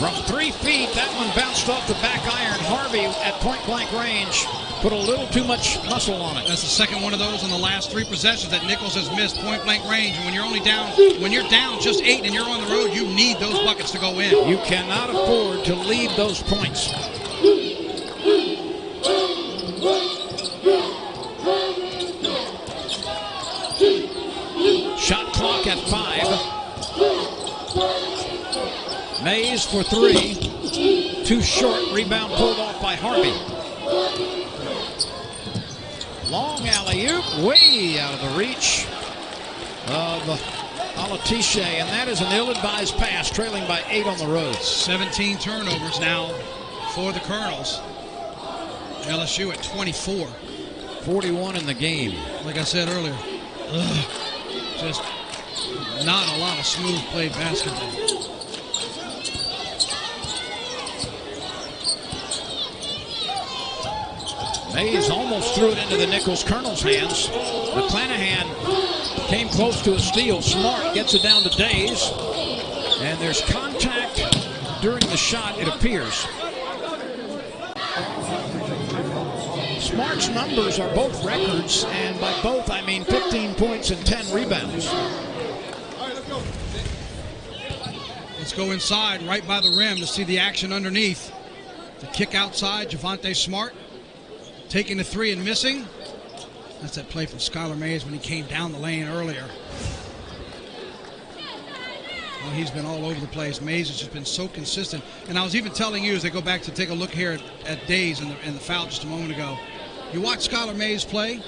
From 3 feet, that one bounced off the back iron. Harvey at point-blank range put a little too much muscle on it. That's the second one of those in the last 3 possessions that Nicholls has missed point-blank range. And when you're down just 8 and you're on the road, you need those buckets to go in. You cannot afford to leave those points. Shot clock at 5. Mays for 3. Too short. Rebound pulled off by Harvey. Long alley-oop, way out of the reach of Alatishe, and that is an ill-advised pass, trailing by 8 on the road. 17 turnovers now for the Colonels. LSU at 24. 41 in the game. Like I said earlier, just not a lot of smooth played basketball. Mays almost threw it into the Nicholls Colonels' hands. McClanahan came close to a steal. Smart gets it down to Days. And there's contact during the shot, it appears. Smart's numbers are both records, and by both I mean 15 points and 10 rebounds. Let's go inside right by the rim to see the action underneath. The kick outside, Javonte Smart taking the three and missing. That's that play from Skylar Mays when he came down the lane earlier. Well, he's been all over the place. Mays has just been so consistent. And I was even telling you as they go back to take a look here at Days and the foul just a moment ago. You watch Skylar Mays play,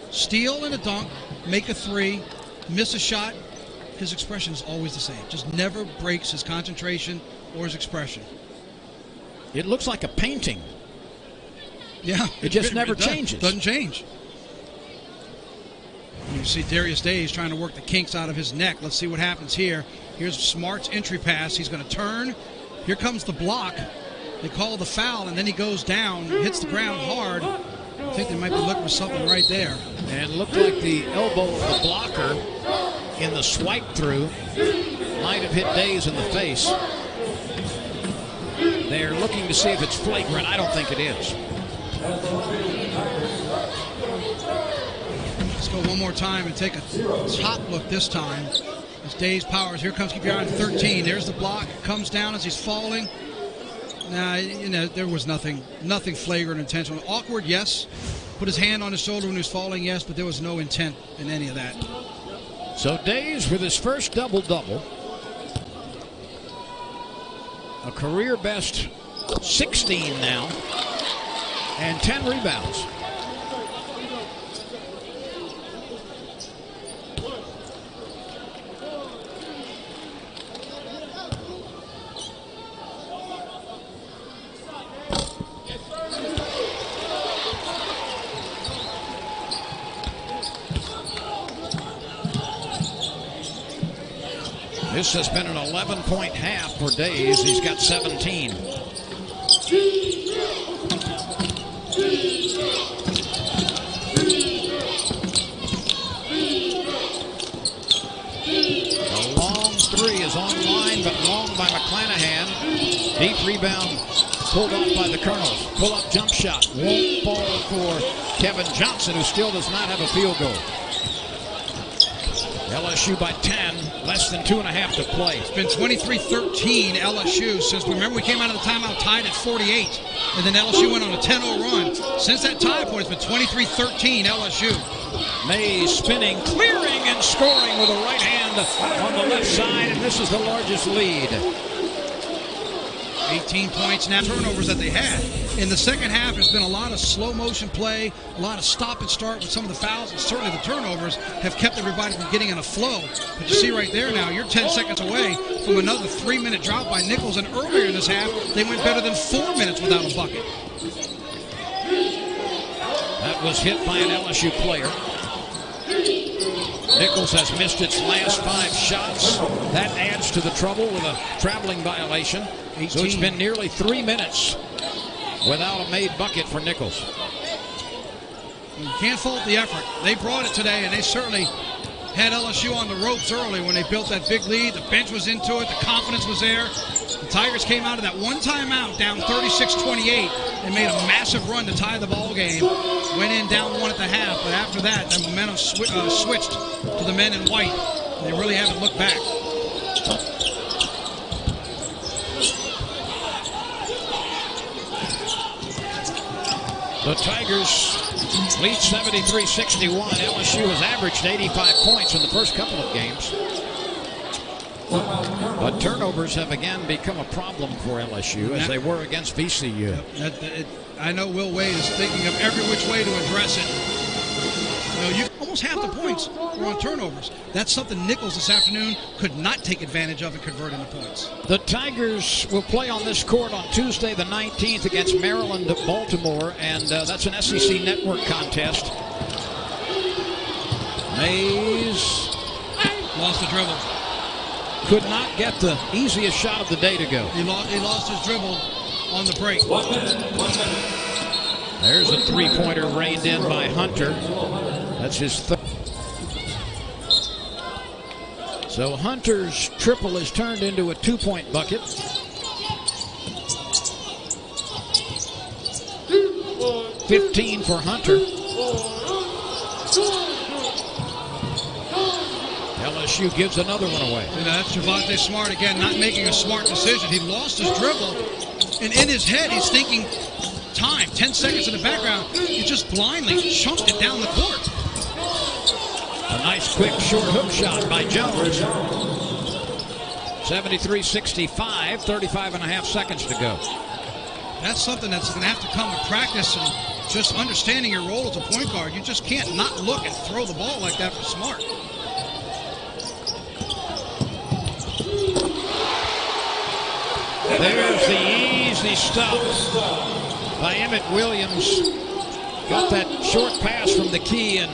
steal and a dunk, make a three, miss a shot. His expression is always the same. Just never breaks his concentration or his expression. It looks like a painting. Yeah. It just never changes. Doesn't change. You see Darius Days trying to work the kinks out of his neck. Let's see what happens here. Here's Smart's entry pass. He's going to turn. Here comes the block. They call the foul, and then he goes down, hits the ground hard. I think they might be looking for something right there. And it looked like the elbow of the blocker in the swipe through might have hit Days in the face. They're looking to see if it's flagrant. I don't think it is. Let's go one more time and take a top look this time. As Days powers, here comes, keep your eye on 13. There's the block, comes down as he's falling. Nah, you know, there was nothing flagrant, intentional. Awkward, yes. Put his hand on his shoulder when he was falling, yes, but there was no intent in any of that. So Days with his first double-double. A career best 16 now, and 10 rebounds. This has been an 11-point half for Days. He's got 17. The long three is online, but long by McClanahan. Deep rebound pulled off by the Colonels. Pull-up jump shot. Won't fall for Kevin Johnson, who still does not have a field goal. LSU by 10, less than 2.5 to play. It's been 23-13 LSU since, remember, we came out of the timeout tied at 48, and then LSU went on a 10-0 run. Since that tie point, it's been 23-13 LSU. Mays spinning, clearing, and scoring with a right hand on the left side, and this is the largest lead. 18 points now, turnovers that they had. In the second half, there's been a lot of slow motion play, a lot of stop and start with some of the fouls, and certainly the turnovers have kept everybody from getting in a flow. But you see right there now, you're 10 seconds away from another 3-minute drop by Nicholls, and earlier in this half, they went better than 4 minutes without a bucket. That was hit by an LSU player. Nicholls has missed its last 5 shots. That adds to the trouble with a traveling violation. 18. So it's been nearly 3 minutes without a made bucket for Nicholls. You can't fault the effort. They brought it today, and they certainly had LSU on the ropes early when they built that big lead. The bench was into it. The confidence was there. The Tigers came out of that one timeout down 36-28 and made a massive run to tie the ball game. Went in down 1 at the half, but after that, the momentum switched to the men in white. They really haven't looked back. The Tigers lead 73-61. LSU has averaged 85 points in the first couple of games. But turnovers have again become a problem for LSU as they were against VCU. I know Will Wade is thinking of every which way to address it. You know, almost half the points were on turnovers. That's something Nicholls this afternoon could not take advantage of and convert into points. The Tigers will play on this court on Tuesday the 19th against Maryland at Baltimore, and that's an SEC network contest. Mays lost the dribble. Could not get the easiest shot of the day to go. He lost his dribble on the break. There's a three-pointer reined in by Hunter. That's his third. So Hunter's triple is turned into a 2-point bucket. 15 for Hunter. LSU gives another one away. That's Javonte Smart again, not making a smart decision. He lost his dribble, and in his head, he's thinking time, 10 seconds in the background. He just blindly chunked it down the court. A nice quick short hook shot by Jones. 73-65, 35 and a half seconds to go. That's something that's going to have to come with practice and just understanding your role as a point guard. You just can't not look and throw the ball like that for Smart. There's the easy stuff by Emmett Williams. Got that short pass from the key and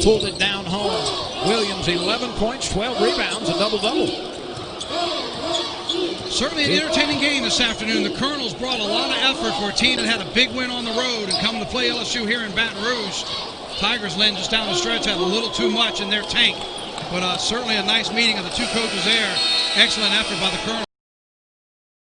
pulled it down home. Williams, 11 points, 12 rebounds, a double-double. Certainly an entertaining game this afternoon. The Colonels brought a lot of effort for a team that had a big win on the road and come to play LSU here in Baton Rouge. Tigers, Lynn, just down the stretch, had a little too much in their tank. But certainly a nice meeting of the two coaches there. Excellent effort by the Colonels.